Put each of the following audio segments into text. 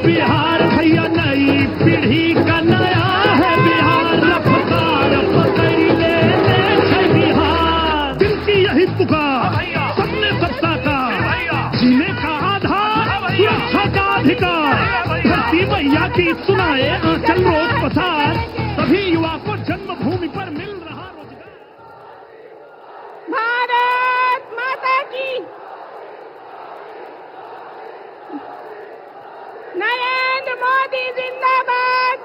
बिहार भैया नई पीढ़ी का नया है बिहार, रफ्तार पकड़ ले बिहार। दिल की यही पुकार, सबने सत्ता का, जीने का आधार, सुरक्षा का अधिकार। धरती मैया की सुनाए आंचल रोज पसार, सभी युवा को जन्मभूमि पर मिल रहा रोजगार। भारत माता की, नरेंद्र मोदी जिंदाबाद।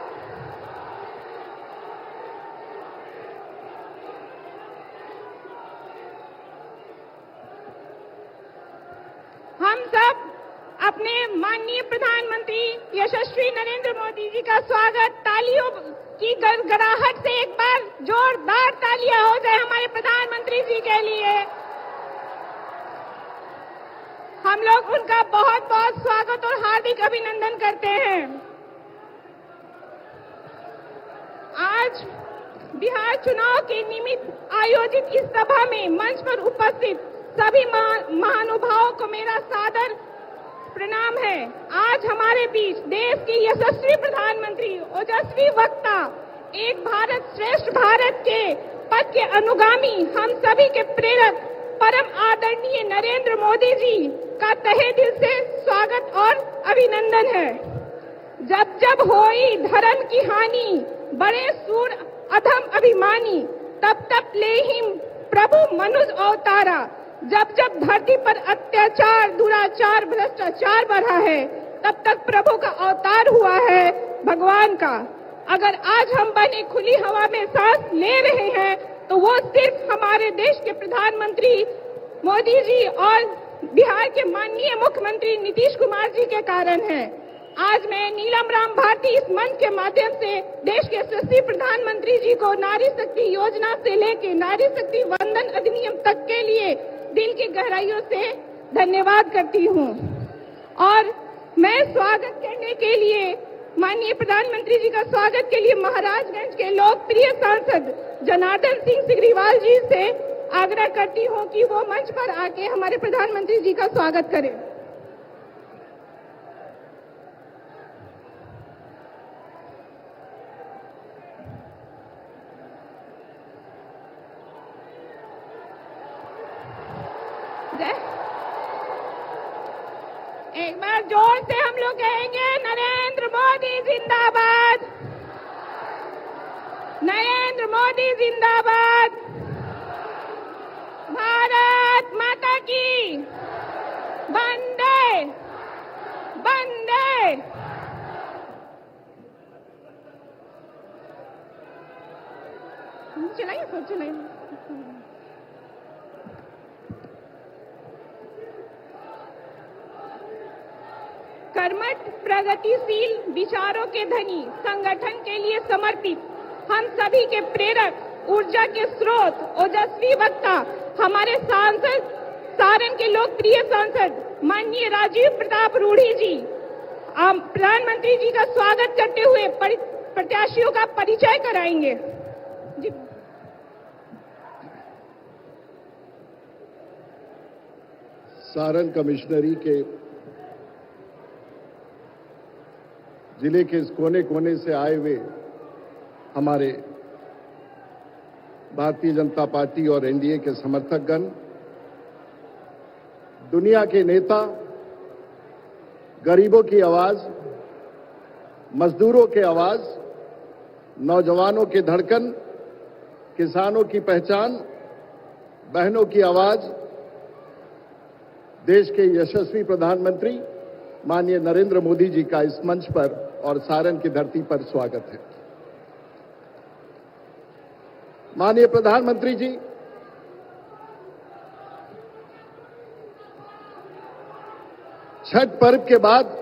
हम सब अपने माननीय प्रधानमंत्री यशस्वी नरेंद्र मोदी जी का स्वागत तालियों की गड़गड़ाहट से एक बार जोरदार तालियां हो जाए हमारे प्रधानमंत्री जी के लिए। हम लोग उनका बहुत बहुत स्वागत और हार्दिक अभिनंदन करते हैं। आज बिहार चुनाव के निमित्त आयोजित इस सभा में मंच पर उपस्थित सभी महानुभावों को मेरा सादर प्रणाम है। आज हमारे बीच देश के यशस्वी प्रधानमंत्री, ओजस्वी वक्ता, एक भारत श्रेष्ठ भारत के पथ के अनुगामी, हम सभी के प्रेरक परम आदरणीय नरेंद्र मोदी जी का तहे दिल से स्वागत और अभिनंदन है। जब जब होई धर्म की हानि, बड़े सूर अधम अभिमानी, तब तब लेहिम प्रभु मनुष्य अवतारा। जब जब धरती पर अत्याचार, दुराचार, भ्रष्टाचार बढ़ा है, तब तक प्रभु का अवतार हुआ है भगवान का। अगर आज हम बने खुली हवा में सांस ले रहे हैं तो वो सिर्फ हमारे देश के प्रधानमंत्री मोदी जी और बिहार के माननीय मुख्यमंत्री नीतीश कुमार जी के कारण है। आज मैं नीलम राम भारती इस मंच के माध्यम से देश के यशस्वी प्रधानमंत्री जी को नारी शक्ति योजना से लेकर नारी शक्ति वंदन अधिनियम तक के लिए दिल की गहराइयों से धन्यवाद करती हूँ। और मैं स्वागत करने के लिए, माननीय प्रधानमंत्री जी का स्वागत के लिए महाराजगंज के लोकप्रिय सांसद जनार्दन सिंह सिग्रीवाल जी से आग्रह करती हूँ कि वो मंच पर आके हमारे प्रधानमंत्री जी का स्वागत करें। एक बार जोर से हम लोग कहेंगे, नरेंद्र मोदी जिंदाबाद, नरेंद्र मोदी जिंदाबाद। भारत माता की, वंदे वंदे। चलाइए सब चलाइए। कर्मठ, प्रगतिशील विचारों के धनी, संगठन के लिए समर्पित, हम सभी के प्रेरक, ऊर्जा के स्रोत, ओजस्वी वक्ता, हमारे सांसद, सारण के लोकप्रिय सांसद माननीय राजीव प्रताप रूढ़ी जी प्रधानमंत्री जी का स्वागत करते हुए प्रत्याशियों का परिचय कराएंगे। जी। सारण कमिश्नरी के जिले के इस कोने कोने से आए हुए हमारे भारतीय जनता पार्टी और एनडीए के समर्थकगण, दुनिया के नेता, गरीबों की आवाज, मजदूरों की आवाज, नौजवानों की धड़कन, किसानों की पहचान, बहनों की आवाज, देश के यशस्वी प्रधानमंत्री माननीय नरेंद्र मोदी जी का इस मंच पर और सारण की धरती पर स्वागत है। माननीय प्रधानमंत्री जी, छठ पर्व के बाद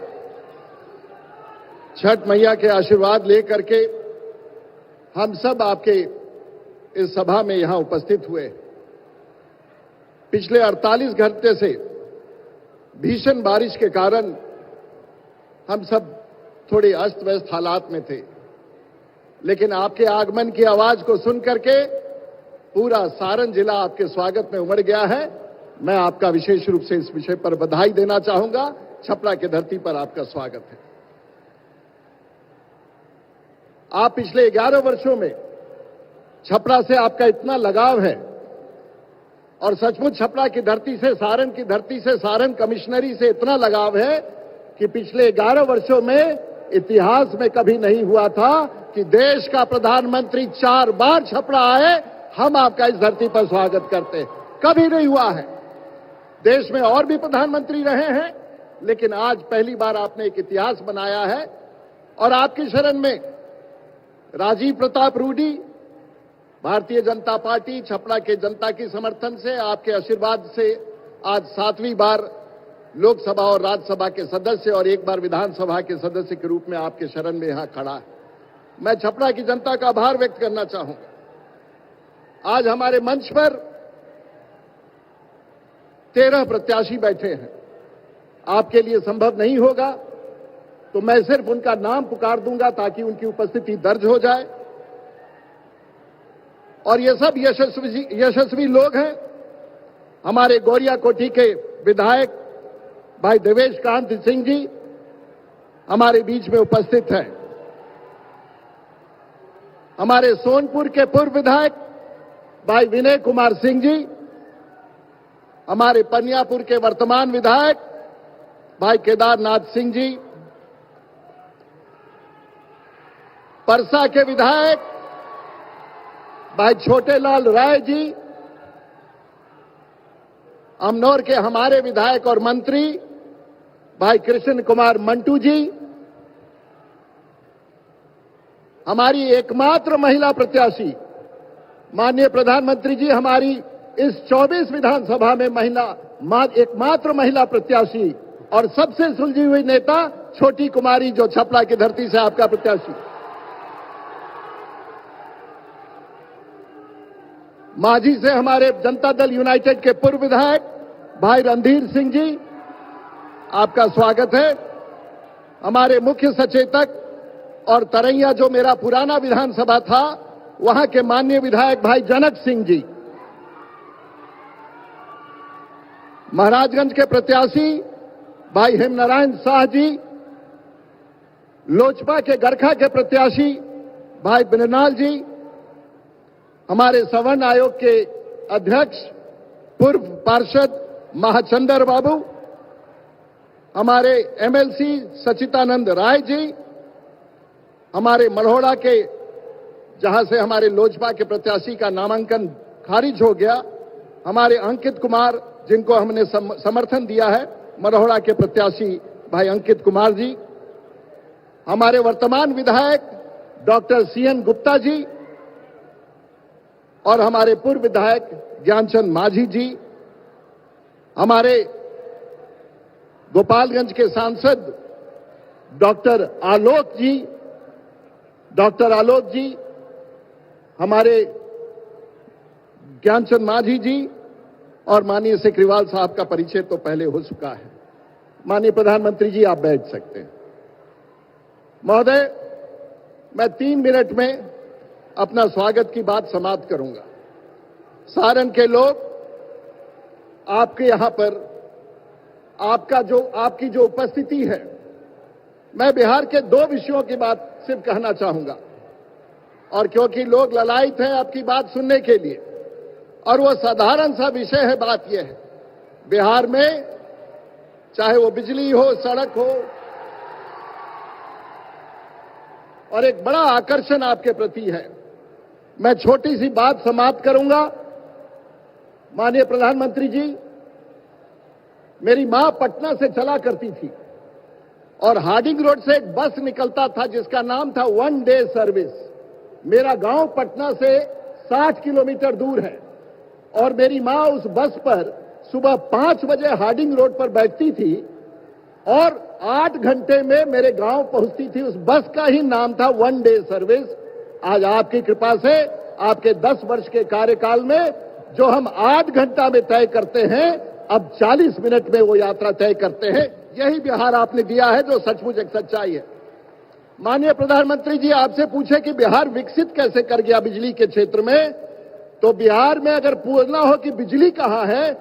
छठ मैया के आशीर्वाद लेकर के हम सब आपके इस सभा में यहां उपस्थित हुए। पिछले 48 घंटे से भीषण बारिश के कारण हम सब थोड़ी अस्त व्यस्त हालात में थे, लेकिन आपके आगमन की आवाज को सुन करके पूरा सारण जिला आपके स्वागत में उमड़ गया है। मैं आपका विशेष रूप से इस विषय पर बधाई देना चाहूंगा। छपरा की धरती पर आपका स्वागत है। आप पिछले 11 वर्षों में छपरा से आपका इतना लगाव है और सचमुच छपरा की धरती से, सारण की धरती से, सारण कमिश्नरी से इतना लगाव है कि पिछले 11 वर्षों में इतिहास में कभी नहीं हुआ था कि देश का प्रधानमंत्री 4 बार छपरा आए, हम आपका इस धरती पर स्वागत करते। कभी नहीं हुआ है। देश में और भी प्रधानमंत्री रहे हैं, लेकिन आज पहली बार आपने एक इतिहास बनाया है। और आपकी शरण में राजीव प्रताप रूडी, भारतीय जनता पार्टी, छपरा के जनता की समर्थन से, आपके आशीर्वाद से आज 7वीं बार लोकसभा और राज्यसभा के सदस्य और एक बार विधानसभा के सदस्य के रूप में आपके शरण में यहां खड़ा है। मैं छपरा की जनता का आभार व्यक्त करना चाहूंगा। आज हमारे मंच पर 13 प्रत्याशी बैठे हैं। आपके लिए संभव नहीं होगा तो मैं सिर्फ उनका नाम पुकार दूंगा ताकि उनकी उपस्थिति दर्ज हो जाए। और ये सब यशस्वी लोग हैं। हमारे गोरिया कोठी के विधायक भाई देवेश कांत सिंह जी हमारे बीच में उपस्थित हैं। हमारे सोनपुर के पूर्व विधायक भाई विनय कुमार सिंह जी, हमारे पनियापुर के वर्तमान विधायक भाई केदारनाथ सिंह जी, परसा के विधायक भाई छोटेलाल राय जी, अमनौर के हमारे विधायक और मंत्री भाई कृष्ण कुमार मंटू जी, हमारी एकमात्र महिला प्रत्याशी माननीय प्रधानमंत्री जी, हमारी इस 24 विधानसभा में एकमात्र महिला प्रत्याशी और सबसे सुलझी हुई नेता छोटी कुमारी, जो छपरा की धरती से आपका प्रत्याशी। मांझी से हमारे जनता दल यूनाइटेड के पूर्व विधायक भाई रणधीर सिंह जी, आपका स्वागत है। हमारे मुख्य सचेतक और तरैया, जो मेरा पुराना विधानसभा था, वहां के माननीय विधायक भाई जनक सिंह जी, महाराजगंज के प्रत्याशी भाई हेमनारायण शाह जी, लोजपा के गरखा के प्रत्याशी भाई बिननाल जी, हमारे सवर्ण आयोग के अध्यक्ष पूर्व पार्षद महाचंदर बाबू, हमारे एमएलसी सचितानंद राय जी, हमारे मल्होड़ा के, जहां से हमारे लोजपा के प्रत्याशी का नामांकन खारिज हो गया, हमारे अंकित कुमार, जिनको हमने समर्थन दिया है, मल्होड़ा के प्रत्याशी भाई अंकित कुमार जी, हमारे वर्तमान विधायक डॉक्टर सीएन गुप्ता जी और हमारे पूर्व विधायक ज्ञानचंद माझी जी, हमारे गोपालगंज के सांसद डॉक्टर आलोक जी, हमारे ज्ञानचंद माझी जी और माननीय सिकरीवाल साहब का परिचय तो पहले हो चुका है। माननीय प्रधानमंत्री जी, आप बैठ सकते हैं। महोदय, मैं 3 मिनट में अपना स्वागत की बात समाप्त करूंगा। सारण के लोग आपके यहां पर आपकी जो उपस्थिति है, मैं बिहार के 2 विषयों की बात सिर्फ कहना चाहूंगा, और क्योंकि लोग ललायित हैं आपकी बात सुनने के लिए, और वो साधारण सा विषय है। बात यह है, बिहार में चाहे वो बिजली हो, सड़क हो, और एक बड़ा आकर्षण आपके प्रति है। मैं छोटी सी बात समाप्त करूंगा। माननीय प्रधानमंत्री जी, मेरी मां पटना से चला करती थी और हार्डिंग रोड से एक बस निकलता था जिसका नाम था 1 डे सर्विस। मेरा गांव पटना से 60 किलोमीटर दूर है और मेरी मां उस बस पर सुबह 5 बजे हार्डिंग रोड पर बैठती थी और 8 घंटे में मेरे गांव पहुंचती थी। उस बस का ही नाम था 1 डे सर्विस। आज आपकी कृपा से, आपके 10 वर्ष के कार्यकाल में जो हम 8 घंटा में तय करते हैं, अब 40 मिनट में वो यात्रा तय करते हैं। यही बिहार आपने दिया है, जो सचमुच एक सच्चाई है। माननीय प्रधानमंत्री जी, आपसे पूछे कि बिहार विकसित कैसे कर गया बिजली के क्षेत्र में, तो बिहार में अगर पूछना हो कि बिजली कहां है,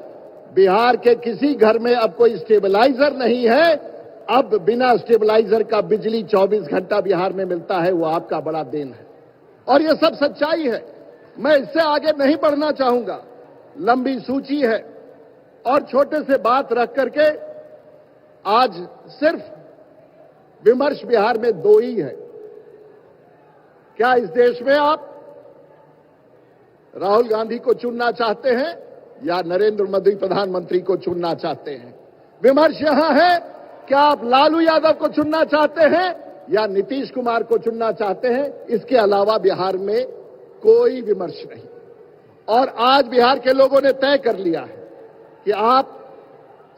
बिहार के किसी घर में अब कोई स्टेबलाइजर नहीं है। अब बिना स्टेबलाइजर का बिजली 24 घंटा बिहार में मिलता है, वो आपका बड़ा देन है और ये सब सच्चाई है। मैं इससे आगे नहीं बढ़ना चाहूंगा, लंबी सूची है और छोटे से बात रख करके आज सिर्फ विमर्श बिहार में दो ही है। क्या इस देश में आप राहुल गांधी को चुनना चाहते हैं या नरेंद्र मोदी प्रधानमंत्री को चुनना चाहते हैं? विमर्श यहां है, क्या आप लालू यादव को चुनना चाहते हैं या नीतीश कुमार को चुनना चाहते हैं? इसके अलावा बिहार में कोई विमर्श नहीं। और आज बिहार के लोगों ने तय कर लिया है कि आप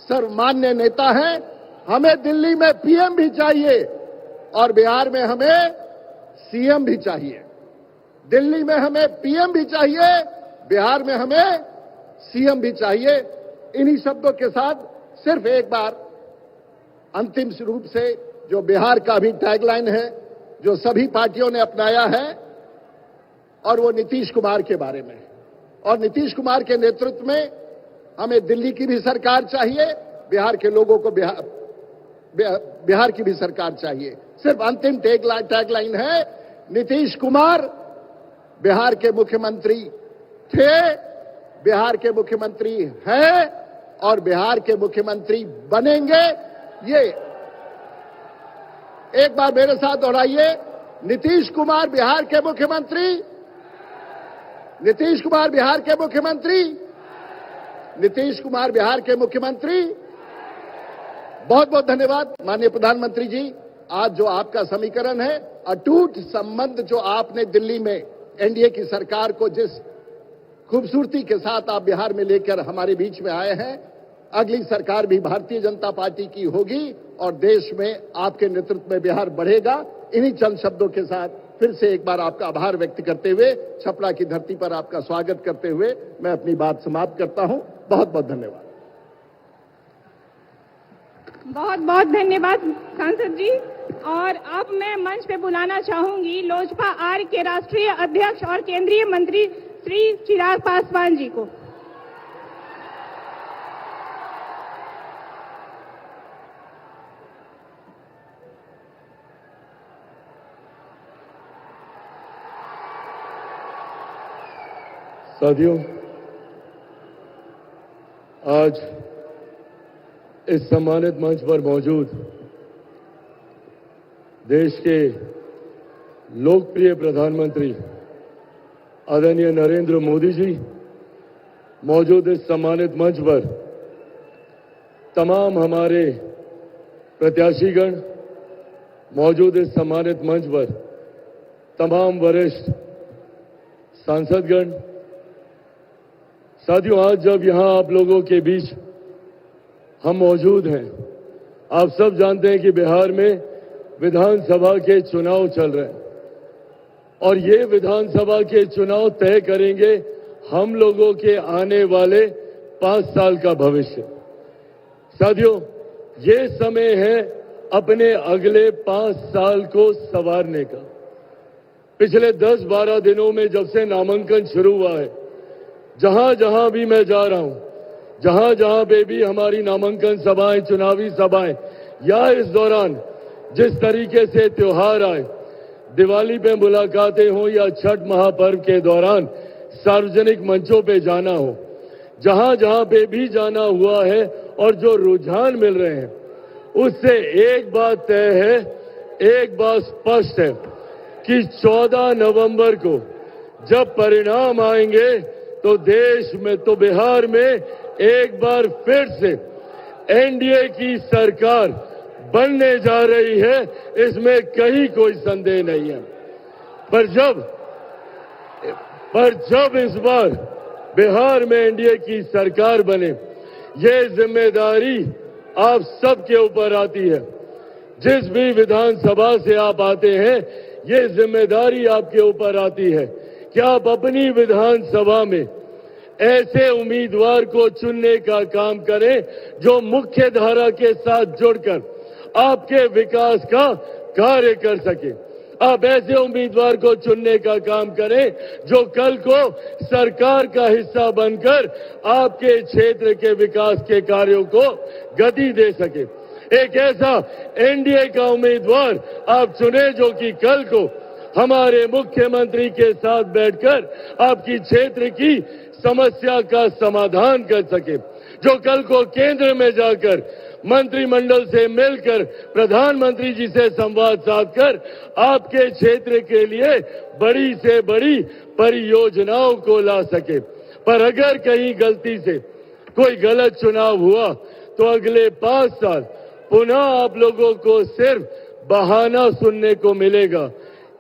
सर्वमान्य नेता हैं, हमें दिल्ली में पीएम भी चाहिए और बिहार में हमें सीएम भी चाहिए। दिल्ली में हमें पीएम भी चाहिए, बिहार में हमें सीएम भी चाहिए। इन्हीं शब्दों के साथ सिर्फ एक बार अंतिम रूप से जो बिहार का भी टैगलाइन है, जो सभी पार्टियों ने अपनाया है, और वो नीतीश कुमार के बारे में है। और नीतीश कुमार के नेतृत्व में हमें दिल्ली की भी सरकार चाहिए, बिहार के लोगों को बिहार की भी सरकार चाहिए। सिर्फ अंतिम टैगलाइन है, नीतीश कुमार बिहार के मुख्यमंत्री थे, बिहार के मुख्यमंत्री हैं और बिहार के मुख्यमंत्री बनेंगे। ये एक बार मेरे साथ दोहराइए, नीतीश कुमार बिहार के मुख्यमंत्री, नीतीश कुमार बिहार के मुख्यमंत्री, नीतीश कुमार बिहार के मुख्यमंत्री। बहुत बहुत धन्यवाद माननीय प्रधानमंत्री जी। आज जो आपका समीकरण है, अटूट संबंध जो आपने दिल्ली में एनडीए की सरकार को जिस खूबसूरती के साथ आप बिहार में लेकर हमारे बीच में आए हैं, अगली सरकार भी भारतीय जनता पार्टी की होगी और देश में आपके नेतृत्व में बिहार बढ़ेगा। इन्हीं चंद शब्दों के साथ फिर से एक बार आपका आभार व्यक्त करते हुए, छपरा की धरती पर आपका स्वागत करते हुए मैं अपनी बात समाप्त करता हूं। बहुत बहुत धन्यवाद। बहुत बहुत धन्यवाद सांसद जी। और अब मैं मंच पे बुलाना चाहूंगी लोजपा आर के राष्ट्रीय अध्यक्ष और केंद्रीय मंत्री श्री चिराग पासवान जी को। साथियों, आज इस सम्मानित मंच पर मौजूद देश के लोकप्रिय प्रधानमंत्री आदरणीय नरेंद्र मोदी जी मौजूद इस सम्मानित मंच पर तमाम हमारे प्रत्याशीगण मौजूद इस सम्मानित मंच पर तमाम वरिष्ठ सांसदगण। साथियों, आज जब यहां आप लोगों के बीच हम मौजूद हैं, आप सब जानते हैं कि बिहार में विधानसभा के चुनाव चल रहे हैं और ये विधानसभा के चुनाव तय करेंगे हम लोगों के आने वाले 5 साल का भविष्य। साथियों, ये समय है अपने अगले 5 साल को संवारने का। पिछले 10-12 दिनों में जब से नामांकन शुरू हुआ है, जहां जहां भी मैं जा रहा हूं, जहां जहां पे भी हमारी नामांकन सभाएं, चुनावी सभाएं या इस दौरान जिस तरीके से त्योहार आए, दिवाली पे मुलाकातें हो या छठ महापर्व के दौरान सार्वजनिक मंचों पे जाना हो, जहां जहां पे भी जाना हुआ है और जो रुझान मिल रहे हैं, उससे एक बात तय है, एक बात स्पष्ट है कि 14 नवंबर को जब परिणाम आएंगे तो देश में, तो बिहार में एक बार फिर से एनडीए की सरकार बनने जा रही है, इसमें कहीं कोई संदेह नहीं है। पर जब इस बार बिहार में एनडीए की सरकार बने, ये जिम्मेदारी आप सबके ऊपर आती है। जिस भी विधानसभा से आप आते हैं, ये जिम्मेदारी आपके ऊपर आती है कि आप अपनी विधानसभा में ऐसे उम्मीदवार को चुनने का काम करें जो मुख्य धारा के साथ जुड़कर आपके विकास का कार्य कर सके। आप ऐसे उम्मीदवार को चुनने का काम करें जो कल को सरकार का हिस्सा बनकर आपके क्षेत्र के विकास के कार्यों को गति दे सके। एक ऐसा एनडीए का उम्मीदवार आप चुने जो कि कल को हमारे मुख्यमंत्री के साथ बैठकर आपकी क्षेत्र की समस्या का समाधान कर सके, जो कल को केंद्र में जाकर मंत्रिमंडल से मिलकर प्रधानमंत्री जी से संवाद साधकर आपके क्षेत्र के लिए बड़ी से बड़ी परियोजनाओं को ला सके। पर अगर कहीं गलती से कोई गलत चुनाव हुआ तो अगले 5 साल पुनः आप लोगों को सिर्फ बहाना सुनने को मिलेगा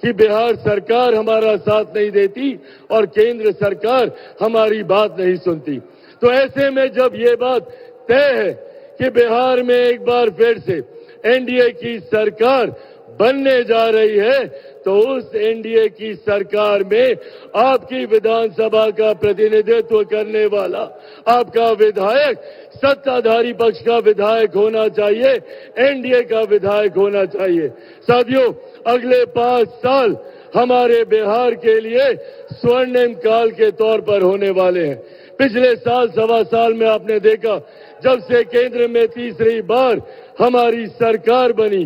कि बिहार सरकार हमारा साथ नहीं देती और केंद्र सरकार हमारी बात नहीं सुनती। तो ऐसे में जब ये बात तय है कि बिहार में एक बार फिर से एनडीए की सरकार बनने जा रही है, तो उस एनडीए की सरकार में आपकी विधानसभा का प्रतिनिधित्व करने वाला आपका विधायक सत्ताधारी पक्ष का विधायक होना चाहिए, एनडीए का विधायक होना चाहिए। साथियों, अगले 5 साल हमारे बिहार के लिए स्वर्णिम काल के तौर पर होने वाले हैं। पिछले साल 1.25 साल में आपने देखा, जब से केंद्र में तीसरी बार हमारी सरकार बनी,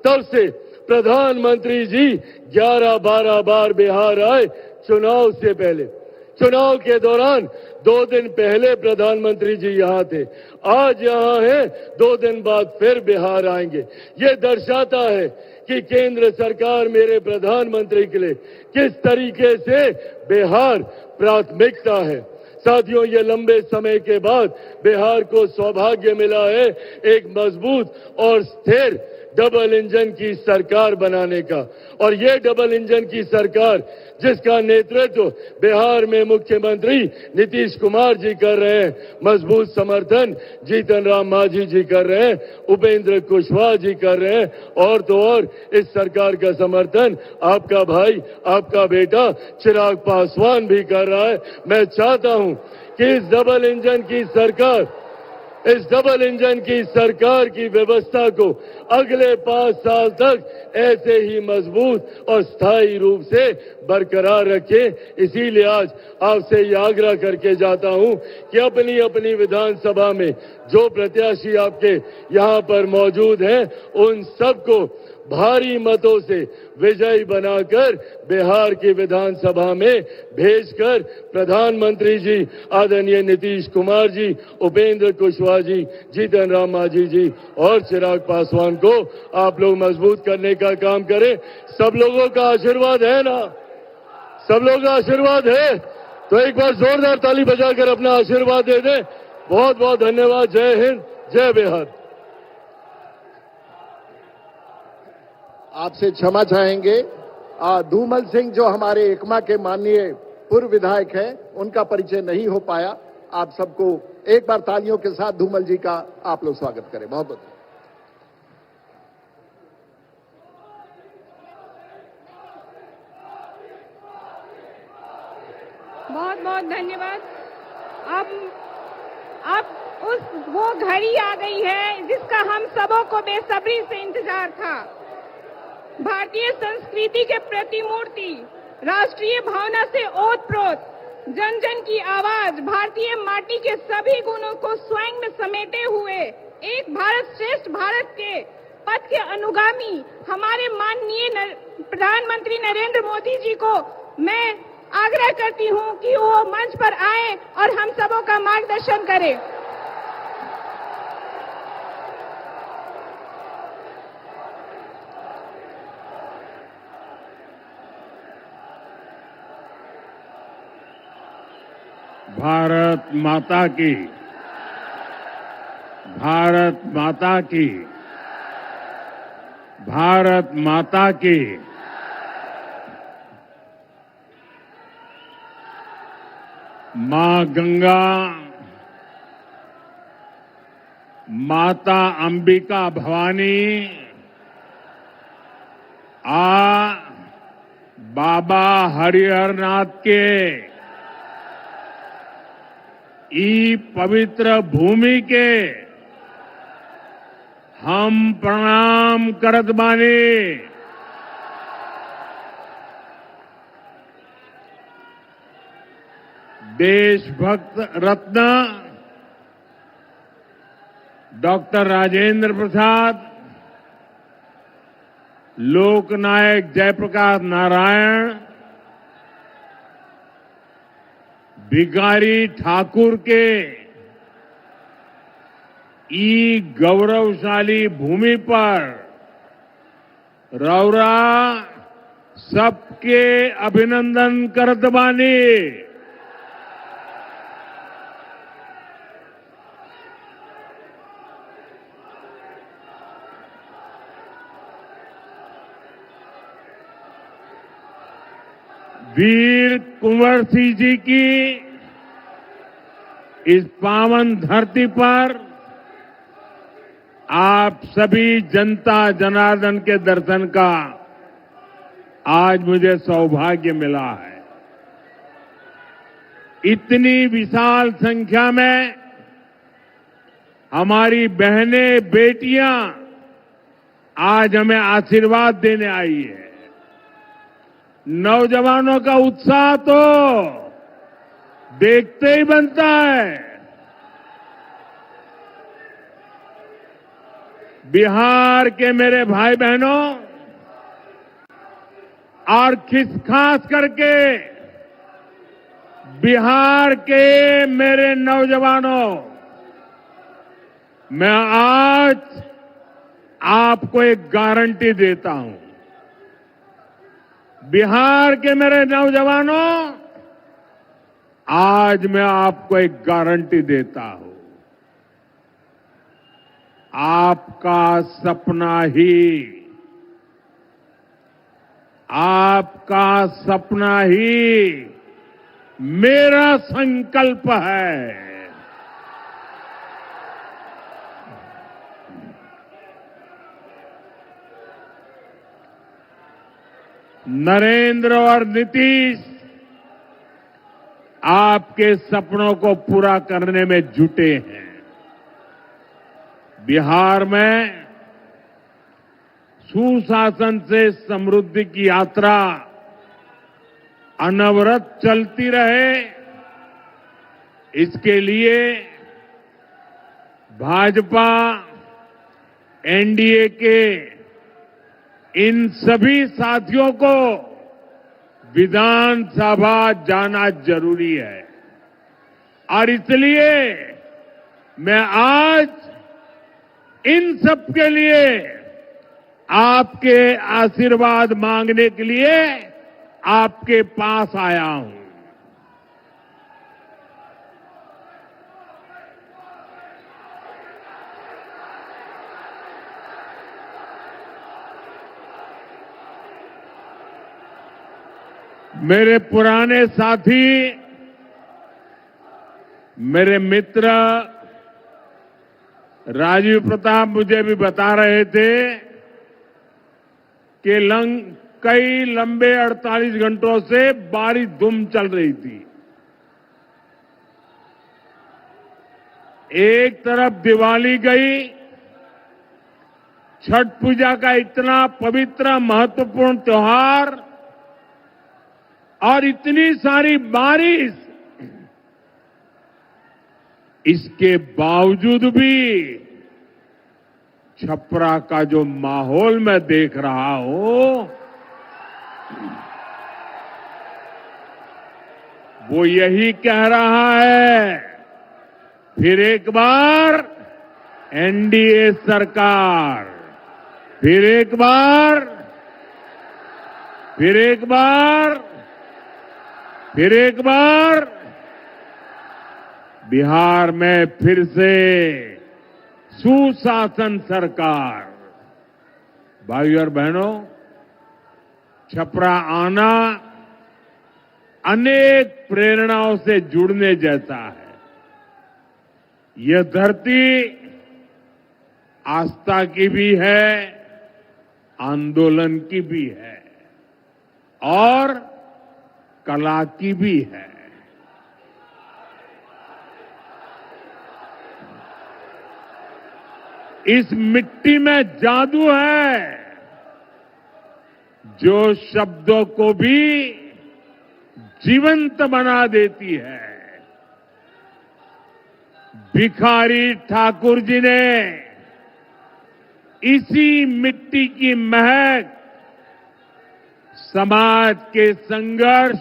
तब से प्रधानमंत्री जी 11-12 बार बिहार आए। चुनाव से पहले, चुनाव के दौरान 2 दिन पहले प्रधानमंत्री जी यहाँ थे, आज यहाँ हैं, 2 दिन बाद फिर बिहार आएंगे। ये दर्शाता है कि केंद्र सरकार मेरे प्रधानमंत्री के लिए किस तरीके से बिहार प्राथमिकता है। साथियों, ये लंबे समय के बाद बिहार को सौभाग्य मिला है एक मजबूत और स्थिर डबल इंजन की सरकार बनाने का, और ये डबल इंजन की सरकार जिसका नेतृत्व बिहार में मुख्यमंत्री नीतीश कुमार जी कर रहे हैं, मजबूत समर्थन जीतन राम मांझी जी कर रहे हैं, उपेंद्र कुशवाहा जी कर रहे हैं, और तो और इस सरकार का समर्थन आपका भाई, आपका बेटा चिराग पासवान भी कर रहा है। मैं चाहता हूं कि इस डबल इंजन की सरकार की व्यवस्था को अगले 5 साल तक ऐसे ही मजबूत और स्थायी रूप से बरकरार रखें। इसीलिए आज आपसे ये आग्रह करके जाता हूं कि अपनी अपनी विधानसभा में जो प्रत्याशी आपके यहां पर मौजूद हैं, उन सबको भारी मतों से विजयी बनाकर बिहार की विधानसभा में भेजकर प्रधानमंत्री जी आदरणीय नीतीश कुमार जी, उपेंद्र कुशवाहा जी, जीतन राम मांझी जी और चिराग पासवान को आप लोग मजबूत करने का काम करें। सब लोगों का आशीर्वाद है ना? सब लोगों का आशीर्वाद है? तो एक बार जोरदार ताली बजाकर अपना आशीर्वाद दे दें। बहुत बहुत धन्यवाद। जय हिंद, जय बिहार। आपसे क्षमा चाहेंगे, धूमल सिंह जो हमारे एकमा के माननीय पूर्व विधायक हैं, उनका परिचय नहीं हो पाया। आप सबको एक बार तालियों के साथ धूमल जी का आप लोग स्वागत करें। बहुत बहुत बहुत बहुत धन्यवाद। अब वो घड़ी आ गई है जिसका हम सबों को बेसब्री से इंतजार था। भारतीय संस्कृति के प्रतिमूर्ति, राष्ट्रीय भावना से ओतप्रोत, जन जन की आवाज, भारतीय माटी के सभी गुणों को स्वयं में समेटे हुए एक भारत श्रेष्ठ भारत के पथ के अनुगामी हमारे माननीय प्रधानमंत्री नरेंद्र मोदी जी को मैं आग्रह करती हूं कि वो मंच पर आए और हम सबों का मार्गदर्शन करें। भारत माता की, भारत माता की, भारत माता की। मां गंगा, माता अंबिका भवानी, बाबा हरिहरनाथ के ई पवित्र भूमि के हम प्रणाम करत बानी। देशभक्त रत्न डॉक्टर राजेंद्र प्रसाद, लोकनायक जयप्रकाश नारायण, भिखारी ठाकुर के ई गौरवशाली भूमि पर रौरा सबके अभिनंदन करत बानी। वीर कुंवर सिंह जी की इस पावन धरती पर आप सभी जनता जनार्दन के दर्शन का आज मुझे सौभाग्य मिला है। इतनी विशाल संख्या में हमारी बहनें बेटियां आज हमें आशीर्वाद देने आई है। नौजवानों का उत्साह तो देखते ही बनता है। बिहार के मेरे भाई बहनों और खास करके बिहार के मेरे नौजवानों, मैं आज आपको एक गारंटी देता हूं। बिहार के मेरे नौजवानों, आज मैं आपको एक गारंटी देता हूं। आपका सपना ही मेरा संकल्प है। नरेंद्र और नीतीश आपके सपनों को पूरा करने में जुटे हैं। बिहार में सुशासन से समृद्धि की यात्रा अनवरत चलती रहे, इसके लिए भाजपा एनडीए के इन सभी साथियों को विधानसभा जाना जरूरी है। और इसलिए मैं आज इन सब के लिए आपके आशीर्वाद मांगने के लिए आपके पास आया हूं। मेरे पुराने साथी, मेरे मित्र राजीव प्रताप मुझे भी बता रहे थे कि कई लंबे 48 घंटों से बारिश धूम चल रही थी। एक तरफ दिवाली गई, छठ पूजा का इतना पवित्र महत्वपूर्ण त्योहार, और इतनी सारी बारिश, इसके बावजूद भी छपरा का जो माहौल मैं देख रहा हूं, वो यही कह रहा है, फिर एक बार एनडीए सरकार, फिर एक बार बिहार में फिर से सुशासन सरकार। भाइयों और बहनों, छपरा आना अनेक प्रेरणाओं से जुड़ने जैसा है। यह धरती आस्था की भी है, आंदोलन की भी है और कला की भी है। इस मिट्टी में जादू है जो शब्दों को भी जीवंत बना देती है। भिखारी ठाकुर जी ने इसी मिट्टी की महक समाज के संघर्ष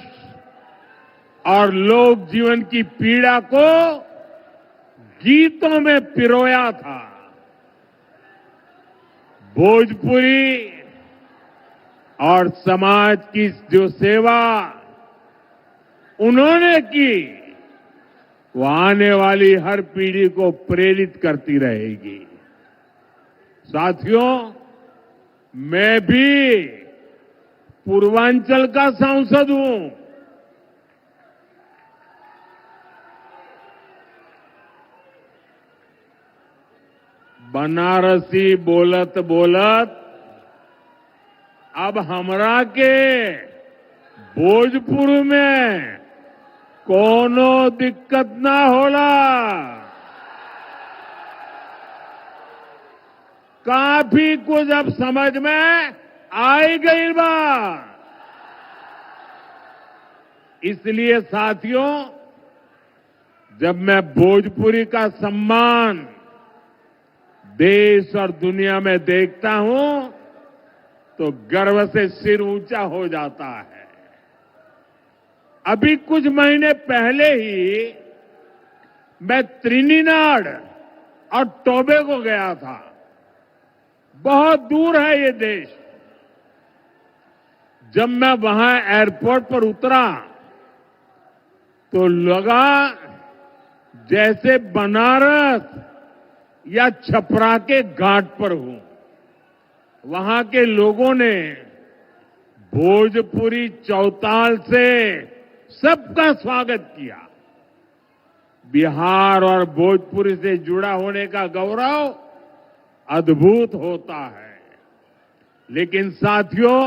और लोक जीवन की पीड़ा को गीतों में पिरोया था। भोजपुरी और समाज की जो सेवा उन्होंने की, वो आने वाली हर पीढ़ी को प्रेरित करती रहेगी। साथियों, मैं भी पूर्वांचल का सांसद हूं। बनारसी बोलत बोलत अब हमरा के भोजपुर में कोनो दिक्कत ना होला। काफी कुछ अब समझ में आई गई बा। इसलिए साथियों, जब मैं भोजपुरी का सम्मान देश और दुनिया में देखता हूं तो गर्व से सिर ऊंचा हो जाता है। अभी कुछ महीने पहले ही मैं त्रिनिदाद और टोबैगो गया था। बहुत दूर है ये देश। जब मैं वहां एयरपोर्ट पर उतरा तो लगा जैसे बनारस या छपरा के घाट पर हूं। वहां के लोगों ने भोजपुरी चौताल से सबका स्वागत किया। बिहार और भोजपुरी से जुड़ा होने का गौरव अद्भुत होता है। लेकिन साथियों,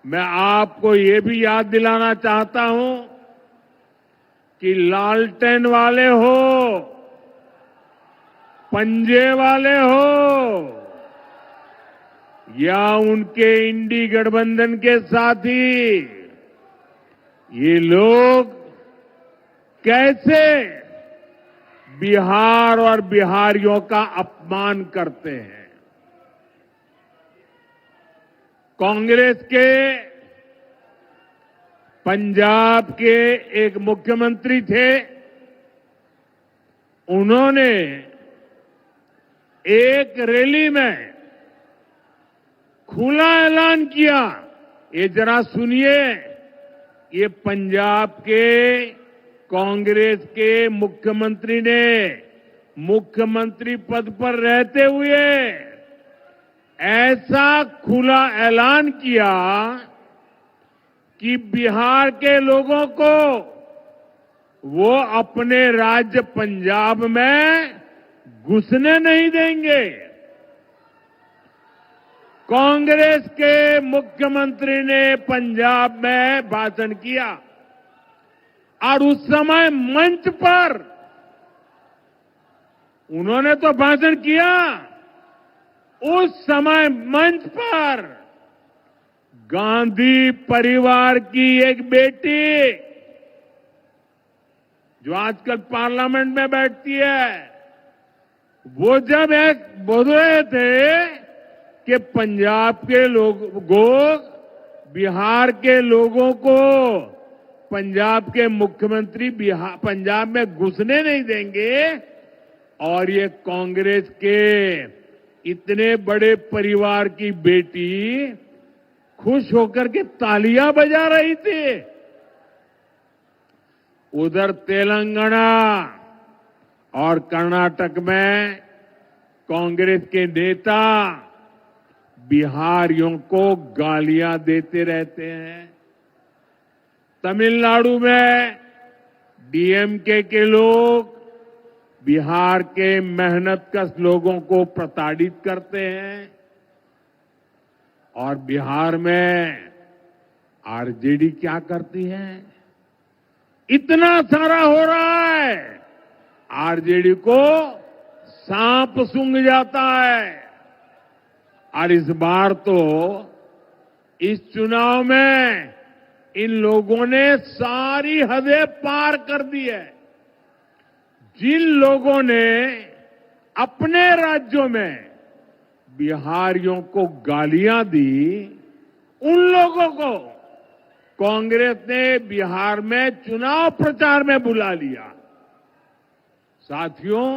मैं आपको ये भी याद दिलाना चाहता हूं कि लालटेन वाले हो, पंजे वाले हो या उनके इंडी गठबंधन के साथी, ये लोग कैसे बिहार और बिहारियों का अपमान करते हैं। कांग्रेस के पंजाब के एक मुख्यमंत्री थे। उन्होंने एक रैली में खुला ऐलान किया। ये जरा सुनिए, ये पंजाब के कांग्रेस के मुख्यमंत्री ने मुख्यमंत्री पद पर रहते हुए ऐसा खुला ऐलान किया कि बिहार के लोगों को वो अपने राज्य पंजाब में घुसने नहीं देंगे। कांग्रेस के मुख्यमंत्री ने पंजाब में भाषण किया और उस समय मंच पर उन्होंने तो भाषण किया, उस समय मंच पर गांधी परिवार की एक बेटी जो आजकल पार्लियामेंट में बैठती है, वो जब एक बोल रहे थे कि पंजाब के लोगों, बिहार के लोगों को पंजाब के मुख्यमंत्री पंजाब में घुसने नहीं देंगे, और ये कांग्रेस के इतने बड़े परिवार की बेटी खुश होकर के तालियां बजा रही थी। उधर तेलंगाना और कर्नाटक में कांग्रेस के नेता बिहारियों को गालियां देते रहते हैं। तमिलनाडु में डीएमके के लोग बिहार के मेहनतकश लोगों को प्रताड़ित करते हैं, और बिहार में आरजेडी क्या करती है? इतना सारा हो रहा है, आरजेडी को सांप सूंघ जाता है। और इस बार तो इस चुनाव में इन लोगों ने सारी हदें पार कर दी है। जिन लोगों ने अपने राज्यों में बिहारियों को गालियां दी, उन लोगों को कांग्रेस ने बिहार में चुनाव प्रचार में बुला लिया। साथियों,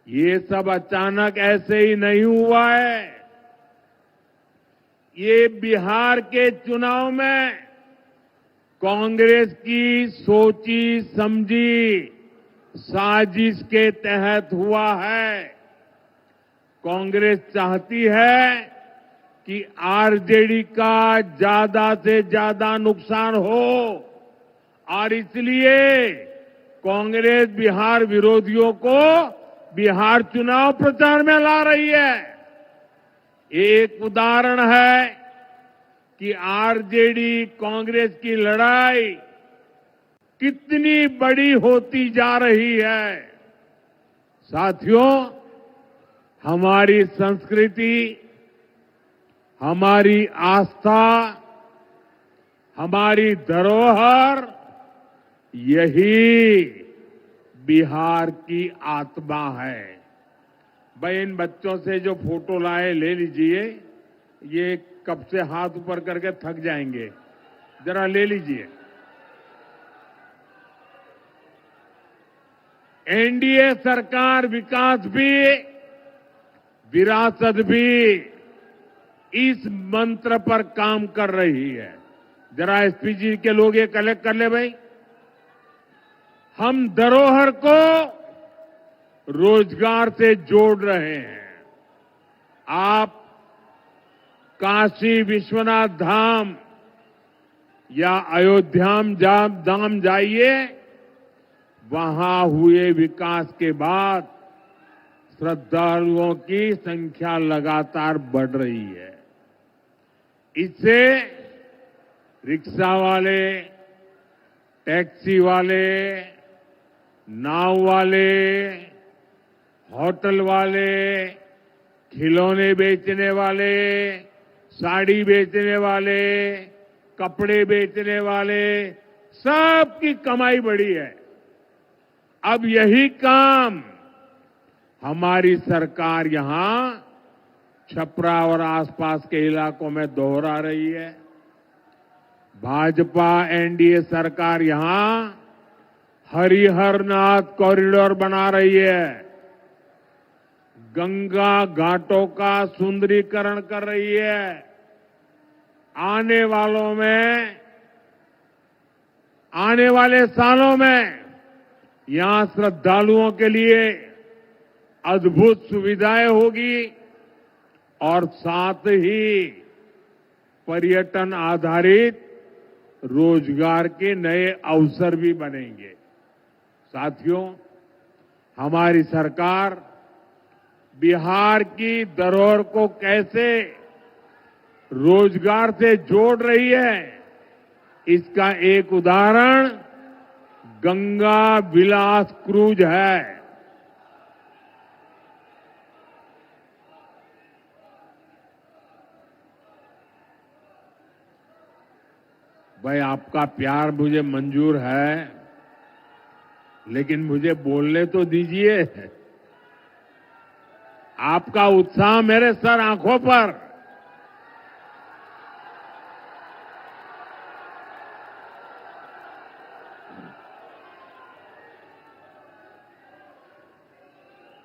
ये सब अचानक ऐसे ही नहीं हुआ है। ये बिहार के चुनाव में कांग्रेस की सोची समझी साजिश के तहत हुआ है। कांग्रेस चाहती है कि आरजेडी का ज्यादा से ज्यादा नुकसान हो और इसलिए कांग्रेस बिहार विरोधियों को बिहार चुनाव प्रचार में ला रही है। एक उदाहरण है कि आरजेडी कांग्रेस की लड़ाई कितनी बड़ी होती जा रही है। साथियों, हमारी संस्कृति, हमारी आस्था, हमारी धरोहर, यही बिहार की आत्मा है। भाई, इन बच्चों से जो फोटो लाए ले लीजिए। ये कब से हाथ ऊपर करके थक जाएंगे, जरा ले लीजिए। एनडीए सरकार विकास भी विरासत भी इस मंत्र पर काम कर रही है। जरा एसपीजी के लोग ये कलेक्ट कर ले भाई। हम धरोहर को रोजगार से जोड़ रहे हैं। आप काशी विश्वनाथ धाम या अयोध्या धाम जाइए, वहां हुए विकास के बाद श्रद्धालुओं की संख्या लगातार बढ़ रही है। इससे रिक्शा वाले, टैक्सी वाले, नाव वाले, होटल वाले, खिलौने बेचने वाले, साड़ी बेचने वाले, कपड़े बेचने वाले, सबकी कमाई बढ़ी है। अब यही काम हमारी सरकार यहां छपरा और आसपास के इलाकों में दोहरा रही है। भाजपा एनडीए सरकार यहां हरिहरनाथ कॉरिडोर बना रही है। गंगा घाटों का सुंदरीकरण कर रही है। आने वाले सालों में यहां श्रद्धालुओं के लिए अद्भुत सुविधाएं होगी और साथ ही पर्यटन आधारित रोजगार के नए अवसर भी बनेंगे। साथियों, हमारी सरकार बिहार की धरोहर को कैसे रोजगार से जोड़ रही है, इसका एक उदाहरण गंगा विलास क्रूज है। भाई, आपका प्यार मुझे मंजूर है, लेकिन मुझे बोलने तो दीजिए। आपका उत्साह मेरे सर आंखों पर।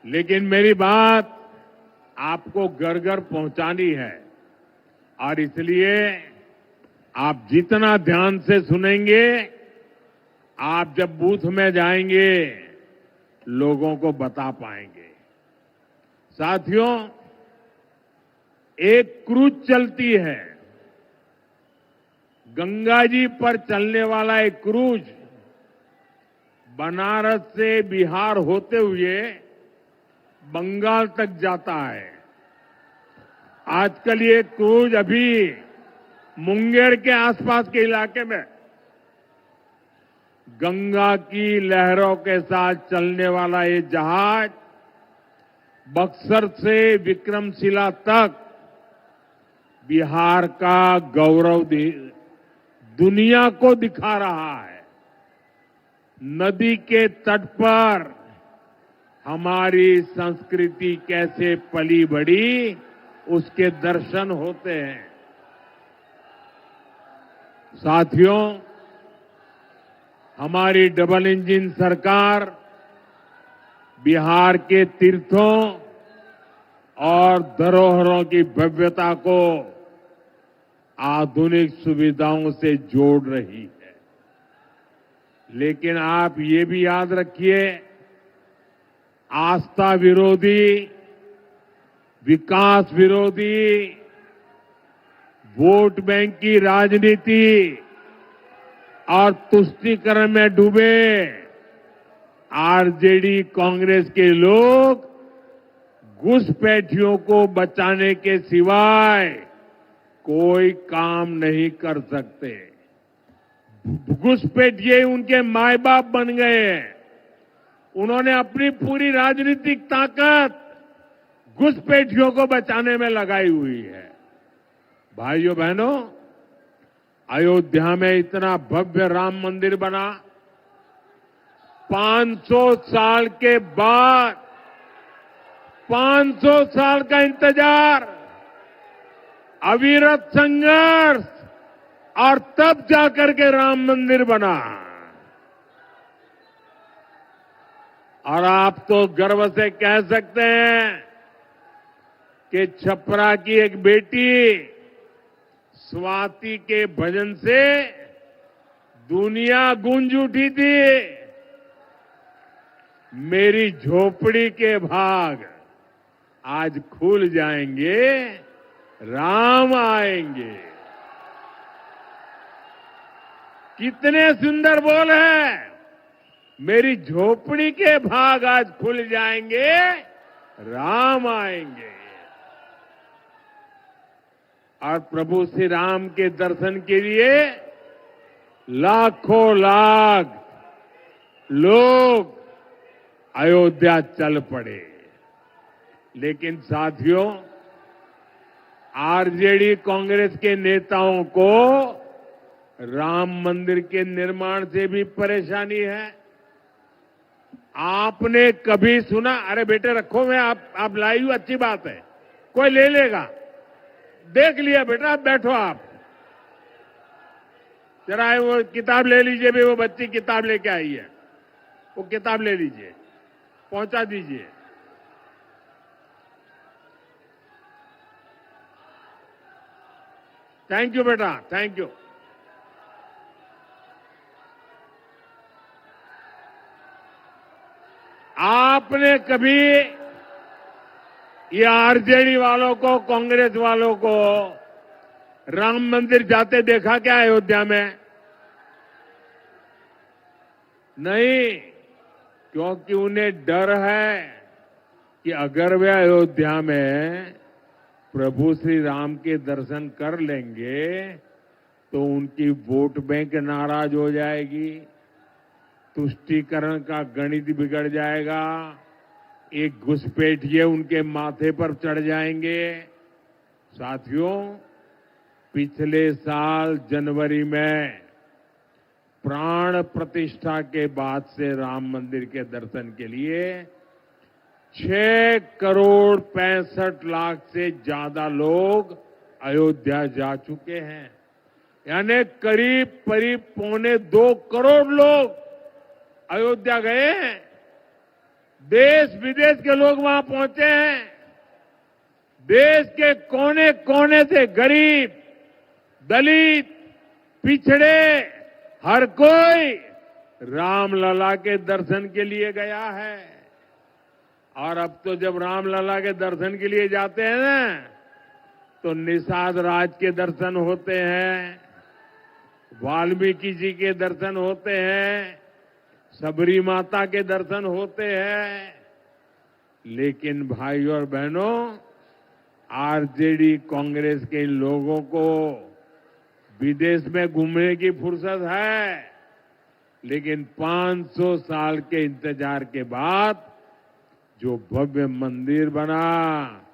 लेकिन मेरी बात आपको घर घर पहुंचानी है और इसलिए आप जितना ध्यान से सुनेंगे, आप जब बूथ में जाएंगे लोगों को बता पाएंगे। साथियों, एक क्रूज चलती है, गंगा जी पर चलने वाला एक क्रूज बनारस से बिहार होते हुए बंगाल तक जाता है। आजकल ये क्रूज अभी मुंगेर के आसपास के इलाके में गंगा की लहरों के साथ चलने वाला ये जहाज बक्सर से विक्रमशिला तक बिहार का गौरव दुनिया को दिखा रहा है। नदी के तट पर हमारी संस्कृति कैसे पली बढ़ी उसके दर्शन होते हैं। साथियों, हमारी डबल इंजन सरकार बिहार के तीर्थों और धरोहरों की भव्यता को आधुनिक सुविधाओं से जोड़ रही है। लेकिन आप ये भी याद रखिए, आस्था विरोधी, विकास विरोधी, वोट बैंक की राजनीति और तुष्टीकरण में डूबे आरजेडी कांग्रेस के लोग घुसपैठियों को बचाने के सिवाय कोई काम नहीं कर सकते। घुसपैठिए उनके माए बाप बन गए हैं। उन्होंने अपनी पूरी राजनीतिक ताकत घुसपैठियों को बचाने में लगाई हुई है। भाइयों बहनों, अयोध्या में इतना भव्य राम मंदिर बना, 500 साल के बाद, 500 साल का इंतजार, अविरत संघर्ष, और तब जाकर के राम मंदिर बना। और आप तो गर्व से कह सकते हैं कि छपरा की एक बेटी स्वाति के भजन से दुनिया गूंज उठी थी। मेरी झोपड़ी के भाग आज खुल जाएंगे, राम आएंगे। कितने सुंदर बोल है, मेरी झोपड़ी के भाग आज खुल जाएंगे, राम आएंगे। और प्रभु श्री राम के दर्शन के लिए लाखों लाख लोग अयोध्या चल पड़े। लेकिन साथियों, आरजेडी कांग्रेस के नेताओं को राम मंदिर के निर्माण से भी परेशानी है। आपने कभी सुना, अरे बेटे रखो, मैं आप लाई हूं, अच्छी बात है, कोई ले लेगा, देख लिया बेटा, आप बैठो, आप जरा वो किताब ले लीजिए भी, वो बच्ची किताब लेके आई है, वो किताब ले लीजिए, पहुंचा दीजिए। थैंक यू बेटा, थैंक यू। आपने कभी ये आरजेडी वालों को, कांग्रेस वालों को राम मंदिर जाते देखा क्या अयोध्या में? नहीं, क्योंकि उन्हें डर है कि अगर वे अयोध्या में प्रभु श्री राम के दर्शन कर लेंगे तो उनकी वोट बैंक नाराज हो जाएगी, तुष्टीकरण का गणित बिगड़ जाएगा, एक घुसपैठिए उनके माथे पर चढ़ जाएंगे। साथियों, पिछले साल जनवरी में प्राण प्रतिष्ठा के बाद से राम मंदिर के दर्शन के लिए 6 करोड़ 65 लाख से ज्यादा लोग अयोध्या जा चुके हैं। यानी करीब 2.25 करोड़ लोग अयोध्या गए हैं। देश विदेश के लोग वहां पहुंचे हैं। देश के कोने कोने से गरीब, दलित, पिछड़े, हर कोई रामलला के दर्शन के लिए गया है। और अब तो जब रामलला के दर्शन के लिए जाते हैं ना, तो निषाद राज के दर्शन होते हैं, वाल्मीकि जी के दर्शन होते हैं, सबरी माता के दर्शन होते हैं। लेकिन भाइयों और बहनों, आरजेडी कांग्रेस के लोगों को विदेश में घूमने की फुर्सत है, लेकिन 500 साल के इंतजार के बाद जो भव्य मंदिर बना,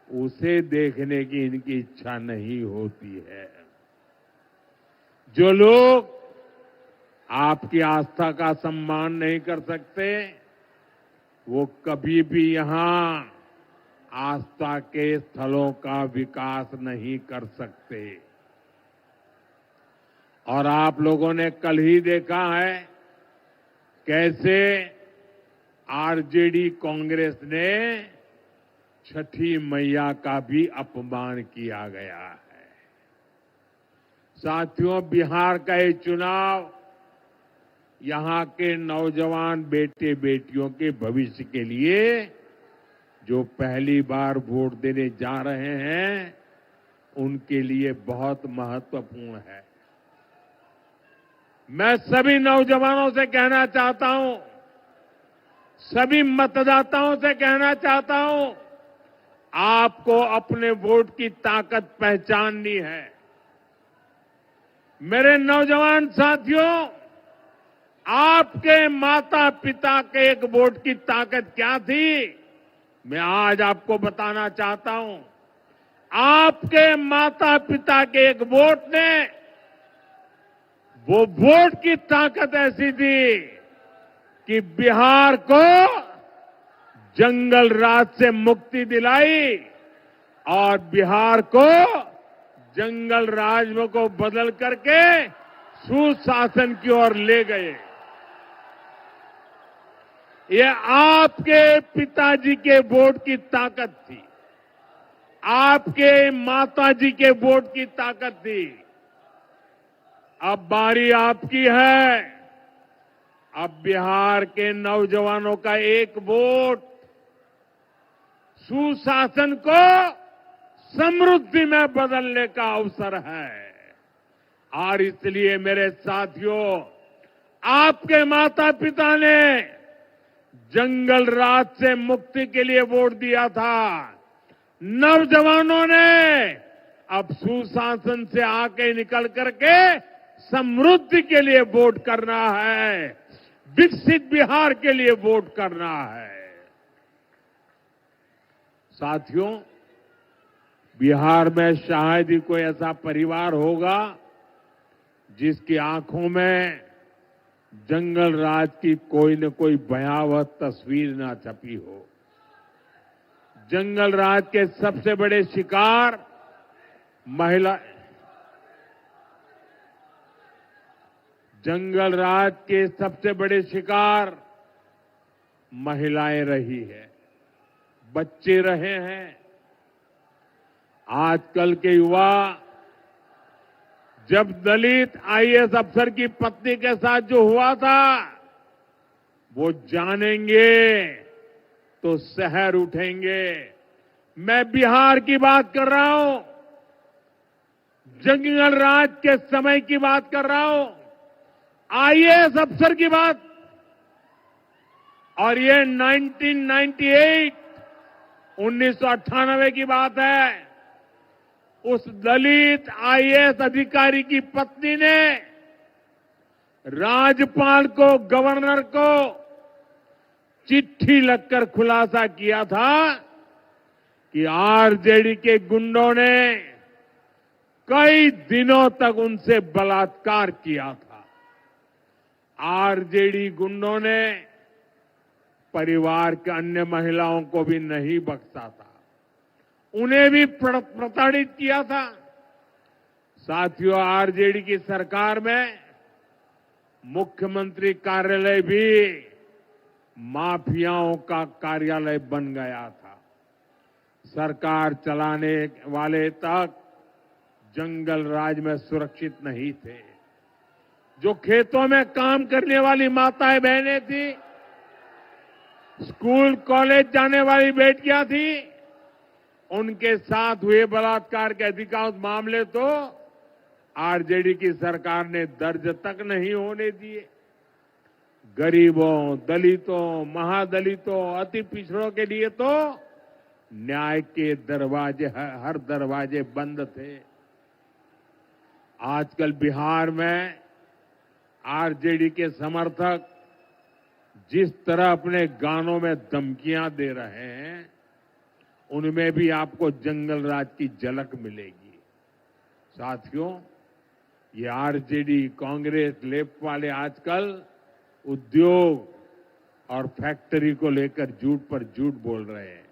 उसे देखने की इनकी इच्छा नहीं होती है। जो लोग आपकी आस्था का सम्मान नहीं कर सकते, वो कभी भी यहां आस्था के स्थलों का विकास नहीं कर सकते। और आप लोगों ने कल ही देखा है कैसे आरजेडी कांग्रेस ने छठी मैया का भी अपमान किया गया है। साथियों, बिहार का ये चुनाव यहां के नौजवान बेटे बेटियों के भविष्य के लिए जो पहली बार वोट देने जा रहे हैं उनके लिए बहुत महत्वपूर्ण है। मैं सभी नौजवानों से कहना चाहता हूं, सभी मतदाताओं से कहना चाहता हूं, आपको अपने वोट की ताकत पहचाननी है। मेरे नौजवान साथियों, आपके माता पिता के एक वोट की ताकत क्या थी, मैं आज आपको बताना चाहता हूं। आपके माता पिता के एक वोट ने, वो वोट की ताकत ऐसी थी कि बिहार को जंगल राज से मुक्ति दिलाई और बिहार को जंगल राज को बदल करके सुशासन की ओर ले गए। ये आपके पिताजी के वोट की ताकत थी, आपके माताजी के वोट की ताकत थी। अब बारी आपकी है। अब बिहार के नौजवानों का एक वोट सुशासन को समृद्धि में बदलने का अवसर है। और इसलिए मेरे साथियों, आपके माता पिता ने जंगल राज से मुक्ति के लिए वोट दिया था। नौजवानों ने अब सुशासन से आके निकल करके समृद्धि के लिए वोट करना है, विकसित बिहार के लिए वोट करना है। साथियों, बिहार में शायद ही कोई ऐसा परिवार होगा जिसकी आंखों में जंगल राज की कोई न कोई भयावह तस्वीर ना छपी हो। जंगल राज के सबसे बड़े शिकार जंगल राज के सबसे बड़े शिकार महिलाएं रही है, बच्चे रहे हैं। आजकल के युवा जब दलित आईएएस अफसर की पत्नी के साथ जो हुआ था, वो जानेंगे तो शहर उठेंगे। मैं बिहार की बात कर रहा हूं, जंगल राज के समय की बात कर रहा हूं, आईएएस अफसर की बात। और ये 1998 की बात है। उस दलित आईएएस अधिकारी की पत्नी ने राज्यपाल को, गवर्नर को चिट्ठी लिखकर खुलासा किया था कि आरजेडी के गुंडों ने कई दिनों तक उनसे बलात्कार किया था। आरजेडी गुंडों ने परिवार के अन्य महिलाओं को भी नहीं बख्शा था, उन्हें भी प्रताड़ित किया था। साथियों, आरजेडी की सरकार में मुख्यमंत्री कार्यालय भी माफियाओं का कार्यालय बन गया था। सरकार चलाने वाले तक जंगल राज में सुरक्षित नहीं थे। जो खेतों में काम करने वाली माताएं बहनें थी, स्कूल कॉलेज जाने वाली बेटियां थी, उनके साथ हुए बलात्कार के अधिकांश मामले तो आरजेडी की सरकार ने दर्ज तक नहीं होने दिए। गरीबों, दलितों, महादलितों, अति पिछड़ों के लिए तो न्याय के दरवाजे, हर दरवाजे बंद थे। आजकल बिहार में आरजेडी के समर्थक जिस तरह अपने गानों में धमकियां दे रहे हैं, उनमें भी आपको जंगल राज की झलक मिलेगी। साथियों, ये आरजेडी, कांग्रेस, लेफ्ट वाले आजकल उद्योग, और फैक्ट्री को लेकर झूठ पर झूठ बोल रहे हैं।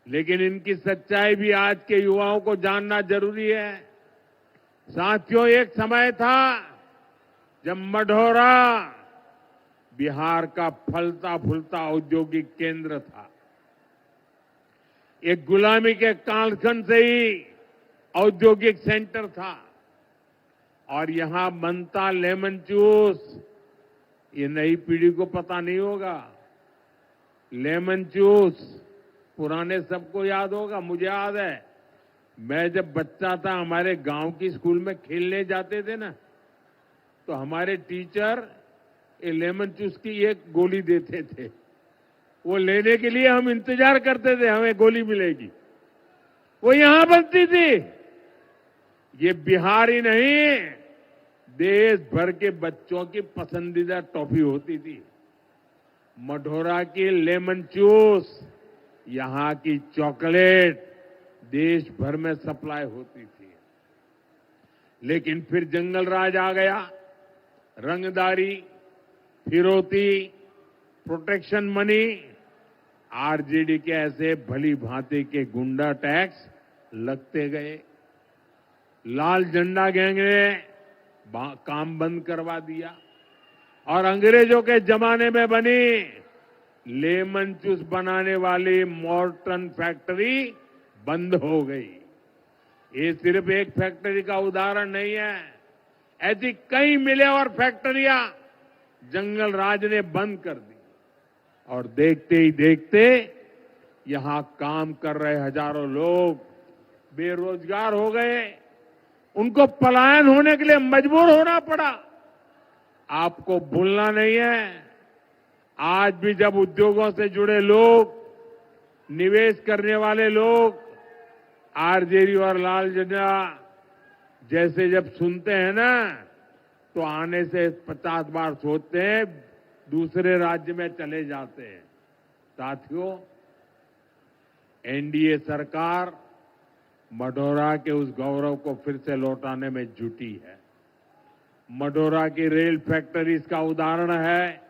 लेकिन इनकी सच्चाई भी आज के युवाओं को जानना जरूरी है। साथियों, एक समय था जब मढ़ौरा बिहार का फलता फूलता औद्योगिक केंद्र था। एक गुलामी के कालखंड से ही औद्योगिक सेंटर था और यहां बनता लेमन जूस, ये नई पीढ़ी को पता नहीं होगा। लेमन जूस पुराने सबको याद होगा, मुझे याद है। मैं जब बच्चा था, हमारे गांव की स्कूल में खेलने जाते थे ना, तो हमारे टीचर ये लेमन जूस की एक गोली देते थे। वो लेने के लिए हम इंतजार करते थे, हमें गोली मिलेगी। वो यहां बनती थी। ये बिहार ही नहीं, देश भर के बच्चों की पसंदीदा टॉफी होती थी। मढ़ौरा की लेमन जूस, यहां की चॉकलेट देश भर में सप्लाई होती थी। लेकिन फिर जंगल राज आ गया। रंगदारी, फिरौती, प्रोटेक्शन मनी, आरजेडी के ऐसे भली भांति के गुंडा टैक्स लगते गए। लाल झंडा गैंग ने काम बंद करवा दिया और अंग्रेजों के जमाने में बनी लेमन जूस बनाने वाली मॉर्टन फैक्ट्री बंद हो गई। ये सिर्फ एक फैक्ट्री का उदाहरण नहीं है, ऐसी कई मिलें और फैक्ट्रियां जंगल राज ने बंद कर दी और देखते ही देखते यहां काम कर रहे हजारों लोग बेरोजगार हो गए। उनको पलायन होने के लिए मजबूर होना पड़ा। आपको भूलना नहीं है, आज भी जब उद्योगों से जुड़े लोग, निवेश करने वाले लोग आरजेडी और लाल झंडा जैसे जब सुनते हैं ना, तो आने से 50 बार सोचते हैं, दूसरे राज्य में चले जाते हैं। साथियों, एनडीए सरकार मढ़ौरा के उस गौरव को फिर से लौटाने में जुटी है। मढ़ौरा की रेल फैक्ट्री इसका उदाहरण है।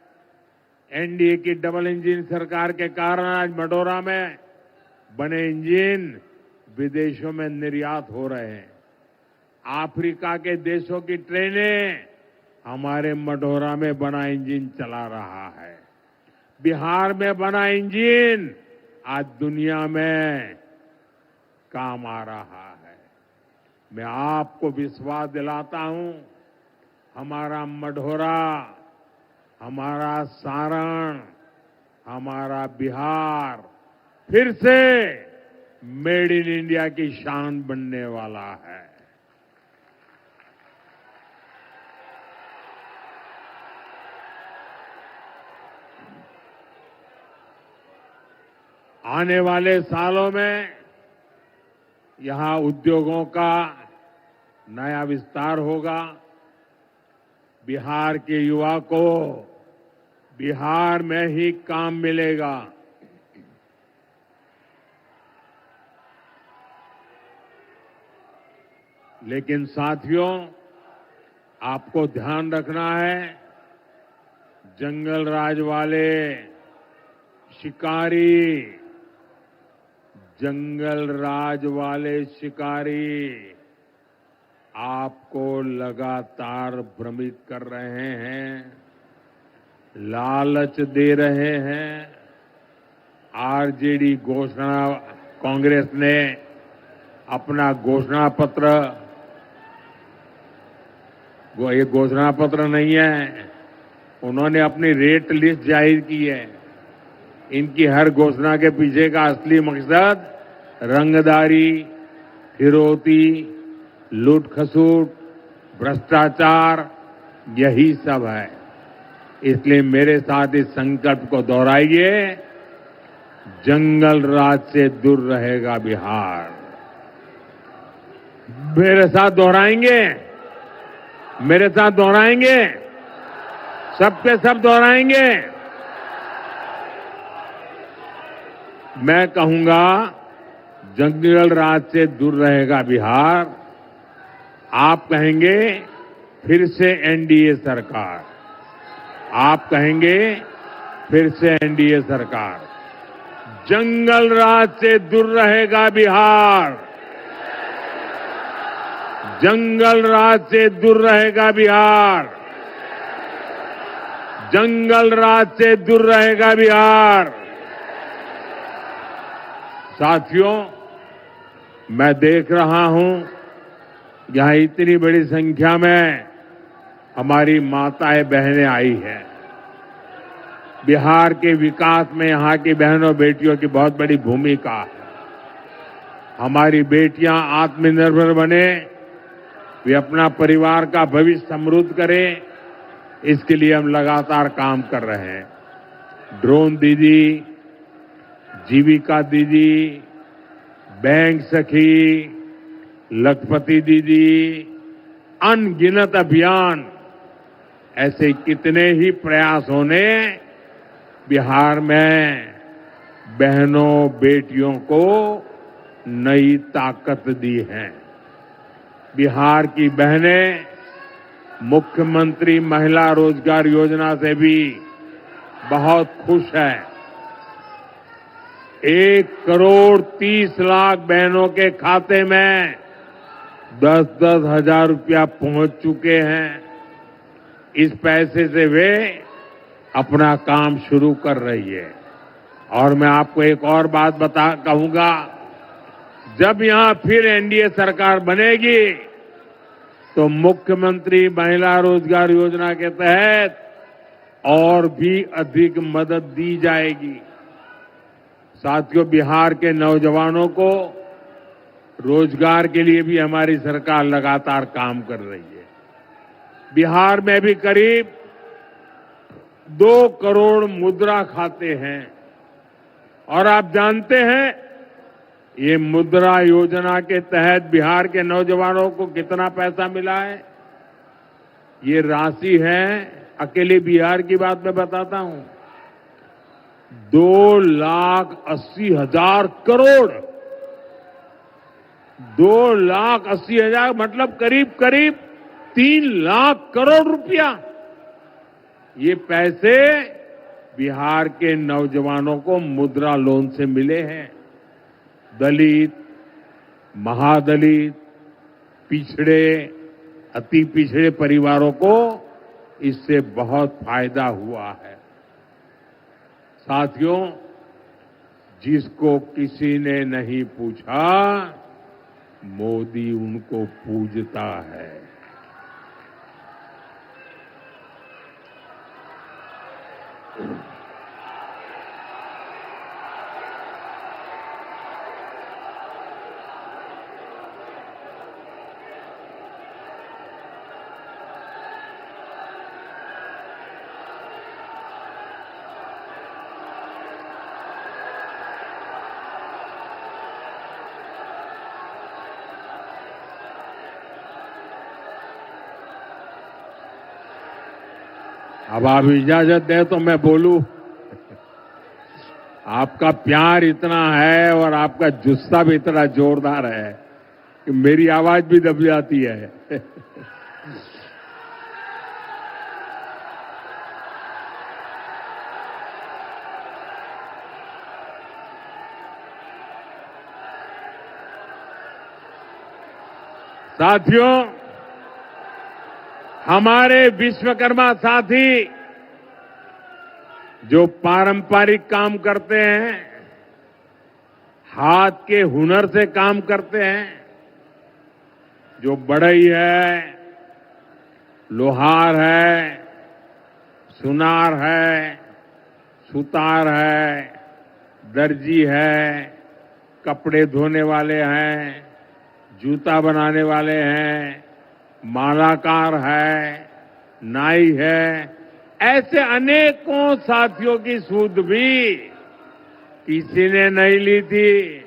एनडीए की डबल इंजन सरकार के कारण आज मढ़ौरा में बने इंजन विदेशों में निर्यात हो रहे हैं। अफ्रीका के देशों की ट्रेनें हमारे मढ़ौरा में बना इंजन चला रहा है। बिहार में बना इंजन आज दुनिया में काम आ रहा है। मैं आपको विश्वास दिलाता हूं, हमारा मढ़ौरा, हमारा सारण, हमारा बिहार फिर से मेड इन इंडिया की शान बनने वाला है। आने वाले सालों में यहां उद्योगों का नया विस्तार होगा। बिहार के युवा को बिहार में ही काम मिलेगा। लेकिन साथियों, आपको ध्यान रखना है, जंगल राज वाले शिकारी, जंगल राज वाले शिकारी आपको लगातार भ्रमित कर रहे हैं, लालच दे रहे हैं। आरजेडी घोषणा, कांग्रेस ने अपना घोषणा पत्र, ये घोषणा पत्र नहीं है, उन्होंने अपनी रेट लिस्ट जाहिर की है। इनकी हर घोषणा के पीछे का असली मकसद रंगदारी, फिरौती, लूट खसूट, भ्रष्टाचार, यही सब है। इसलिए मेरे साथ इस संकल्प को दोहराइए, जंगल राज से दूर रहेगा बिहार। मेरे साथ दोहराएंगे, मेरे साथ दोहराएंगे, सबके सब दोहराएंगे। मैं कहूंगा, जंगल राज से दूर रहेगा बिहार। आप कहेंगे फिर से एनडीए सरकार। आप कहेंगे फिर से एनडीए सरकार। जंगल राज से दूर रहेगा बिहार, जंगल राज से दूर रहेगा बिहार, जंगल राज से दूर रहेगा बिहार। साथियों, मैं देख रहा हूं यहां इतनी बड़ी संख्या में हमारी माताएं बहनें आई हैं। बिहार के विकास में यहां की बहनों बेटियों की बहुत बड़ी भूमिका है। हमारी बेटियां आत्मनिर्भर बने, वे अपना परिवार का भविष्य समृद्ध करें, इसके लिए हम लगातार काम कर रहे हैं। ड्रोन दीदी, जीविका दीदी, बैंक सखी, लखपति दीदी, अनगिनत अभियान, ऐसे कितने ही प्रयासों ने बिहार में बहनों बेटियों को नई ताकत दी है। बिहार की बहनें मुख्यमंत्री महिला रोजगार योजना से भी बहुत खुश हैं। 1,30,00,000 बहनों के खाते में 10-10 हजार रुपया पहुंच चुके हैं। इस पैसे से वे अपना काम शुरू कर रही है। और मैं आपको एक और बात कहूंगा, जब यहां फिर एनडीए सरकार बनेगी तो मुख्यमंत्री महिला रोजगार योजना के तहत और भी अधिक मदद दी जाएगी। साथियों, बिहार के नौजवानों को रोजगार के लिए भी हमारी सरकार लगातार काम कर रही है। बिहार में भी करीब 2 करोड़ मुद्रा खाते हैं। और आप जानते हैं ये मुद्रा योजना के तहत बिहार के नौजवानों को कितना पैसा मिला है? ये राशि है, अकेले बिहार की बात मैं बताता हूं, 2,80,000 करोड़। 2,80,000 मतलब करीब करीब 3 लाख करोड़ रुपया। ये पैसे बिहार के नौजवानों को मुद्रा लोन से मिले हैं। दलित, महादलित, पिछड़े, अति पिछड़े परिवारों को इससे बहुत फायदा हुआ है। साथियों, जिसको किसी ने नहीं पूछा, मोदी उनको पूजता है। अब आप इजाजत दें तो मैं बोलूं। आपका प्यार इतना है और आपका जुस्सा भी इतना जोरदार है कि मेरी आवाज भी दब जाती है। साथियों, हमारे विश्वकर्मा साथी जो पारंपरिक काम करते हैं, हाथ के हुनर से काम करते हैं, जो बढ़ई है, लोहार है, सुनार है, सुतार है, दर्जी है, कपड़े धोने वाले हैं, जूता बनाने वाले हैं, मालाकार है, नाई है, ऐसे अनेकों साथियों की सूद भी किसी ने नहीं ली थी।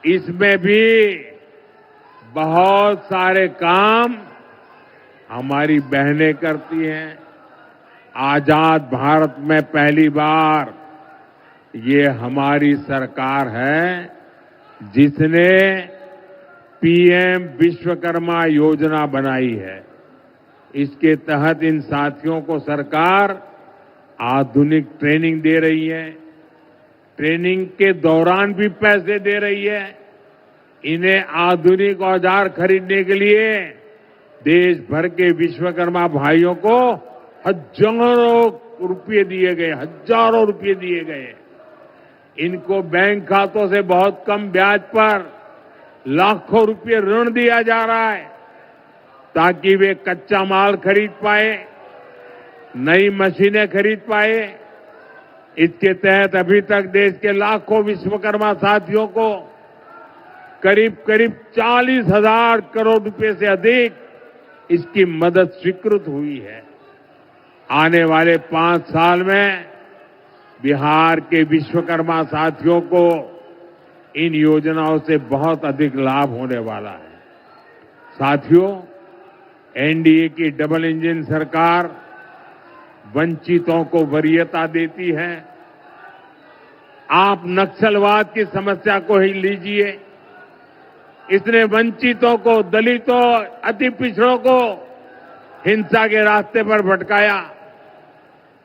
इसमें भी बहुत सारे काम हमारी बहनें करती हैं। आजाद भारत में पहली बार ये हमारी सरकार है जिसने पीएम विश्वकर्मा योजना बनाई है। इसके तहत इन साथियों को सरकार आधुनिक ट्रेनिंग दे रही है, ट्रेनिंग के दौरान भी पैसे दे रही है। इन्हें आधुनिक औजार खरीदने के लिए देश भर के विश्वकर्मा भाइयों को हजारों रुपये दिए गए, हजारों रुपये दिए गए। इनको बैंक खातों से बहुत कम ब्याज पर लाखों रुपये ऋण दिया जा रहा है ताकि वे कच्चा माल खरीद पाए, नई मशीनें खरीद पाए। इसके तहत अभी तक देश के लाखों विश्वकर्मा साथियों को करीब करीब 40,000 करोड़ रुपए से अधिक इसकी मदद स्वीकृत हुई है। आने वाले 5 साल में बिहार के विश्वकर्मा साथियों को इन योजनाओं से बहुत अधिक लाभ होने वाला है। साथियों, एनडीए की डबल इंजन सरकार वंचितों को वरीयता देती है। आप नक्सलवाद की समस्या को ही लीजिए, इसने वंचितों को, दलितों, अति पिछड़ों को हिंसा के रास्ते पर भटकाया।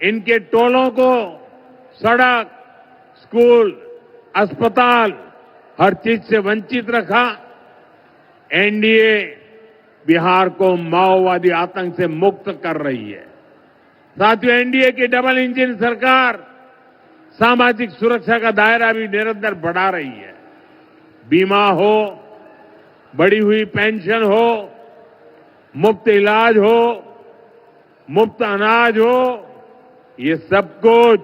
इनके टोलों को सड़क, स्कूल, अस्पताल, हर चीज से वंचित रखा। एनडीए बिहार को माओवादी आतंक से मुक्त कर रही है। साथियों, एनडीए की डबल इंजन सरकार सामाजिक सुरक्षा का दायरा भी निरंतर बढ़ा रही है। बीमा हो, बढ़ी हुई पेंशन हो, मुफ्त इलाज हो, मुफ्त अनाज हो, ये सब कुछ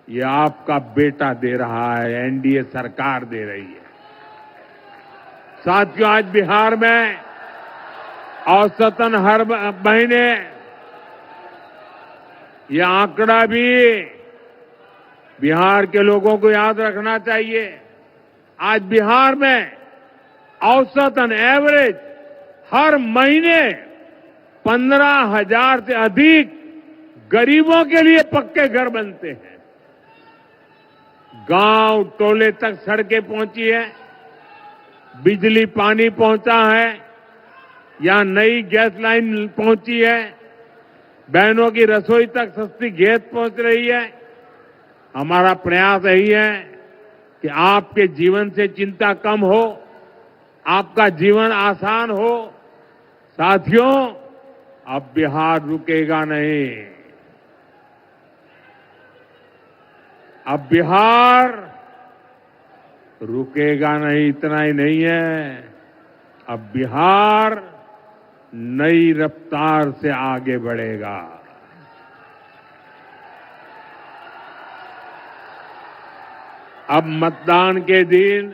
ये आपका बेटा दे रहा है, एनडीए सरकार दे रही है। साथियों, आज बिहार में औसतन हर महीने, ये आंकड़ा भी बिहार के लोगों को याद रखना चाहिए। आज बिहार में औसतन एवरेज हर महीने 15,000 से अधिक गरीबों के लिए पक्के घर बनते हैं। गांव टोले तक सड़कें पहुंची है, बिजली पानी पहुंचा है, या नई गैस लाइन पहुंची है, बहनों की रसोई तक सस्ती गैस पहुंच रही है। हमारा प्रयास यही है कि आपके जीवन से चिंता कम हो, आपका जीवन आसान हो। साथियों, अब बिहार रुकेगा नहीं। अब बिहार रुकेगा नहीं, इतना ही नहीं है, अब बिहार नई रफ्तार से आगे बढ़ेगा। अब मतदान के दिन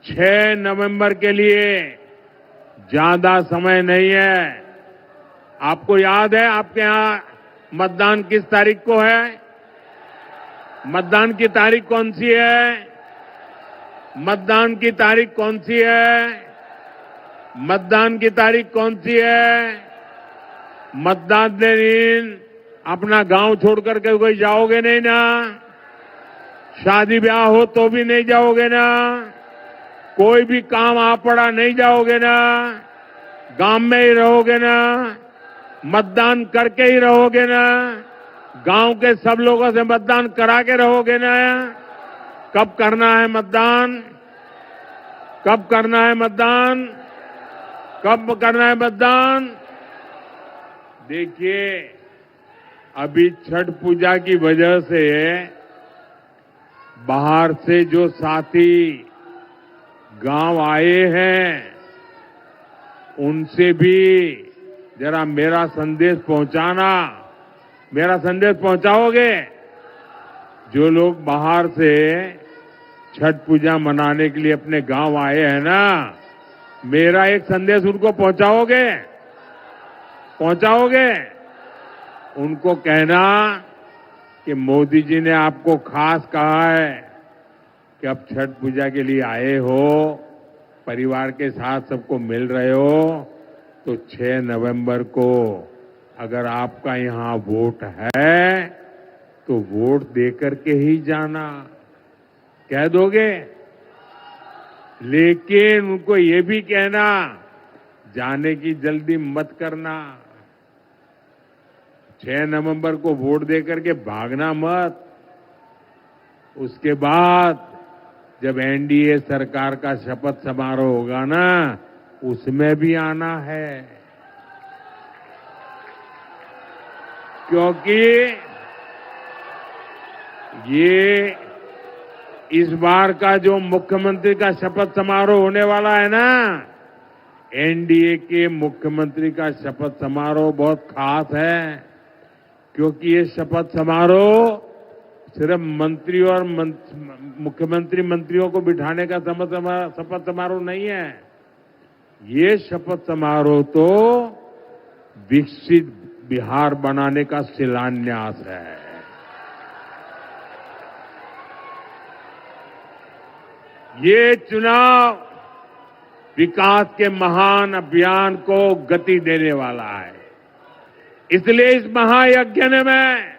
6 नवंबर के लिए ज्यादा समय नहीं है। आपको याद है आपके यहां मतदान किस तारीख को है? मतदान की तारीख कौन सी है? मतदान की तारीख कौन सी है? मतदान की तारीख कौन सी है? मतदान के दिन अपना गांव छोड़ करके कोई जाओगे नहीं ना? शादी ब्याह हो तो भी नहीं जाओगे ना? कोई भी काम आ पड़ा नहीं जाओगे ना? गांव में ही रहोगे ना? मतदान करके ही रहोगे ना? गांव के सब लोगों से मतदान करा के रहोगे ना? कब करना है मतदान? कब करना है मतदान? कब करना है मतदान? देखिए, अभी छठ पूजा की वजह से बाहर से जो साथी गांव आए हैं, उनसे भी जरा मेरा संदेश पहुंचाना। मेरा संदेश पहुंचाओगे? जो लोग बाहर से छठ पूजा मनाने के लिए अपने गांव आए हैं ना, मेरा एक संदेश उनको पहुंचाओगे? पहुंचाओगे? उनको कहना कि मोदी जी ने आपको खास कहा है कि अब छठ पूजा के लिए आए हो, परिवार के साथ सबको मिल रहे हो, तो 6 नवंबर को अगर आपका यहां वोट है तो वोट देकर के ही जाना। कह दोगे? लेकिन उनको ये भी कहना, जाने की जल्दी मत करना। 6 नवंबर को वोट देकर के भागना मत। उसके बाद जब एनडीए सरकार का शपथ समारोह होगा ना, उसमें भी आना है, क्योंकि ये इस बार का जो मुख्यमंत्री का शपथ समारोह होने वाला है ना, एनडीए के मुख्यमंत्री का शपथ समारोह बहुत खास है, क्योंकि ये शपथ समारोह सिर्फ मंत्री और मुख्यमंत्री मंत्रियों को बिठाने का शपथ समारोह नहीं है। ये शपथ समारोह तो विकसित बिहार बनाने का शिलान्यास है। ये चुनाव विकास के महान अभियान को गति देने वाला है। इसलिए इस महायज्ञ में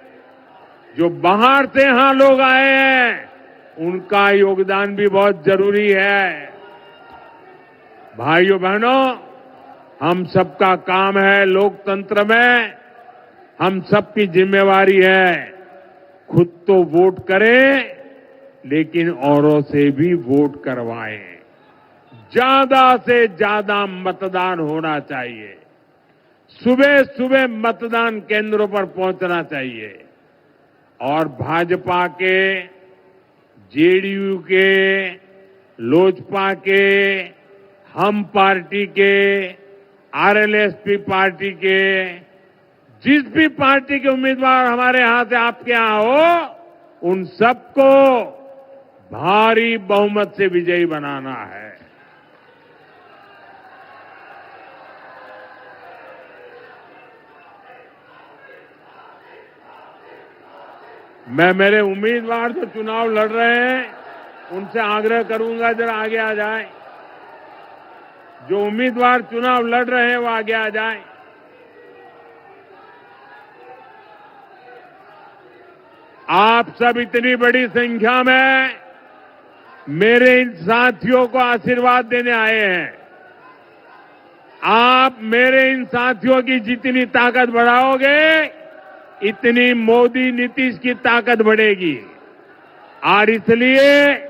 जो बाहर से यहां लोग आए हैं, उनका योगदान भी बहुत जरूरी है। भाइयों बहनों, हम सबका काम है, लोकतंत्र में हम सबकी जिम्मेवारी है, खुद तो वोट करें लेकिन औरों से भी वोट करवाएं। ज्यादा से ज्यादा मतदान होना चाहिए। सुबह सुबह मतदान केंद्रों पर पहुंचना चाहिए और भाजपा के, जेडीयू के, लोजपा के, हम पार्टी के, आरएलएसपी पार्टी के, जिस भी पार्टी के उम्मीदवार हमारे यहां से आपके यहां हो, उन सबको भारी बहुमत से विजयी बनाना है। मैं मेरे उम्मीदवार जो चुनाव लड़ रहे हैं, उनसे आग्रह करूंगा जरा आगे आ जाए। जो उम्मीदवार चुनाव लड़ रहे हैं वो आगे आ जाए। आप सब इतनी बड़ी संख्या में मेरे इन साथियों को आशीर्वाद देने आए हैं। आप मेरे इन साथियों की जितनी ताकत बढ़ाओगे, इतनी मोदी नीतीश की ताकत बढ़ेगी। और इसलिए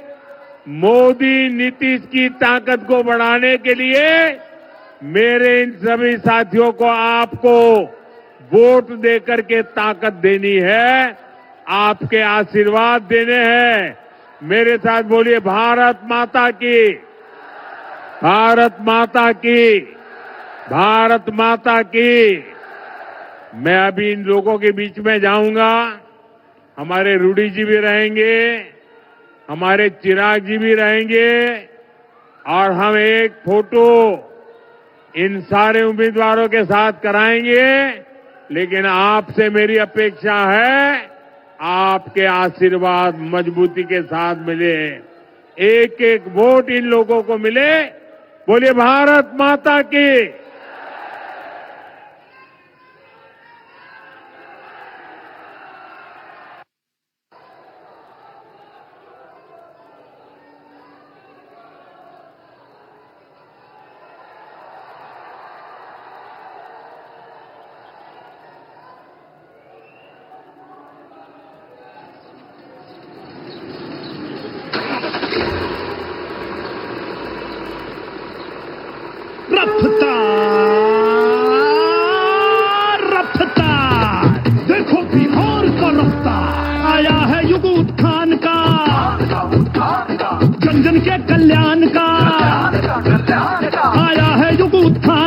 मोदी नीतीश की ताकत को बढ़ाने के लिए मेरे इन सभी साथियों को आपको वोट देकर के ताकत देनी है, आपके आशीर्वाद देने हैं। मेरे साथ बोलिए, भारत माता की, भारत माता की, भारत माता की। मैं अभी इन लोगों के बीच में जाऊंगा। हमारे रूडी जी भी रहेंगे, हमारे चिराग जी भी रहेंगे और हम एक फोटो इन सारे उम्मीदवारों के साथ कराएंगे। लेकिन आपसे मेरी अपेक्षा है, आपके आशीर्वाद मजबूती के साथ मिले, एक एक वोट इन लोगों को मिले। बोलिए भारत माता की। रफ्तार रफ्तार, देखो बिहार का रफ्तार, आया है युग उत्थान का, जन जन के कल्याण का, आया है युग उत्थान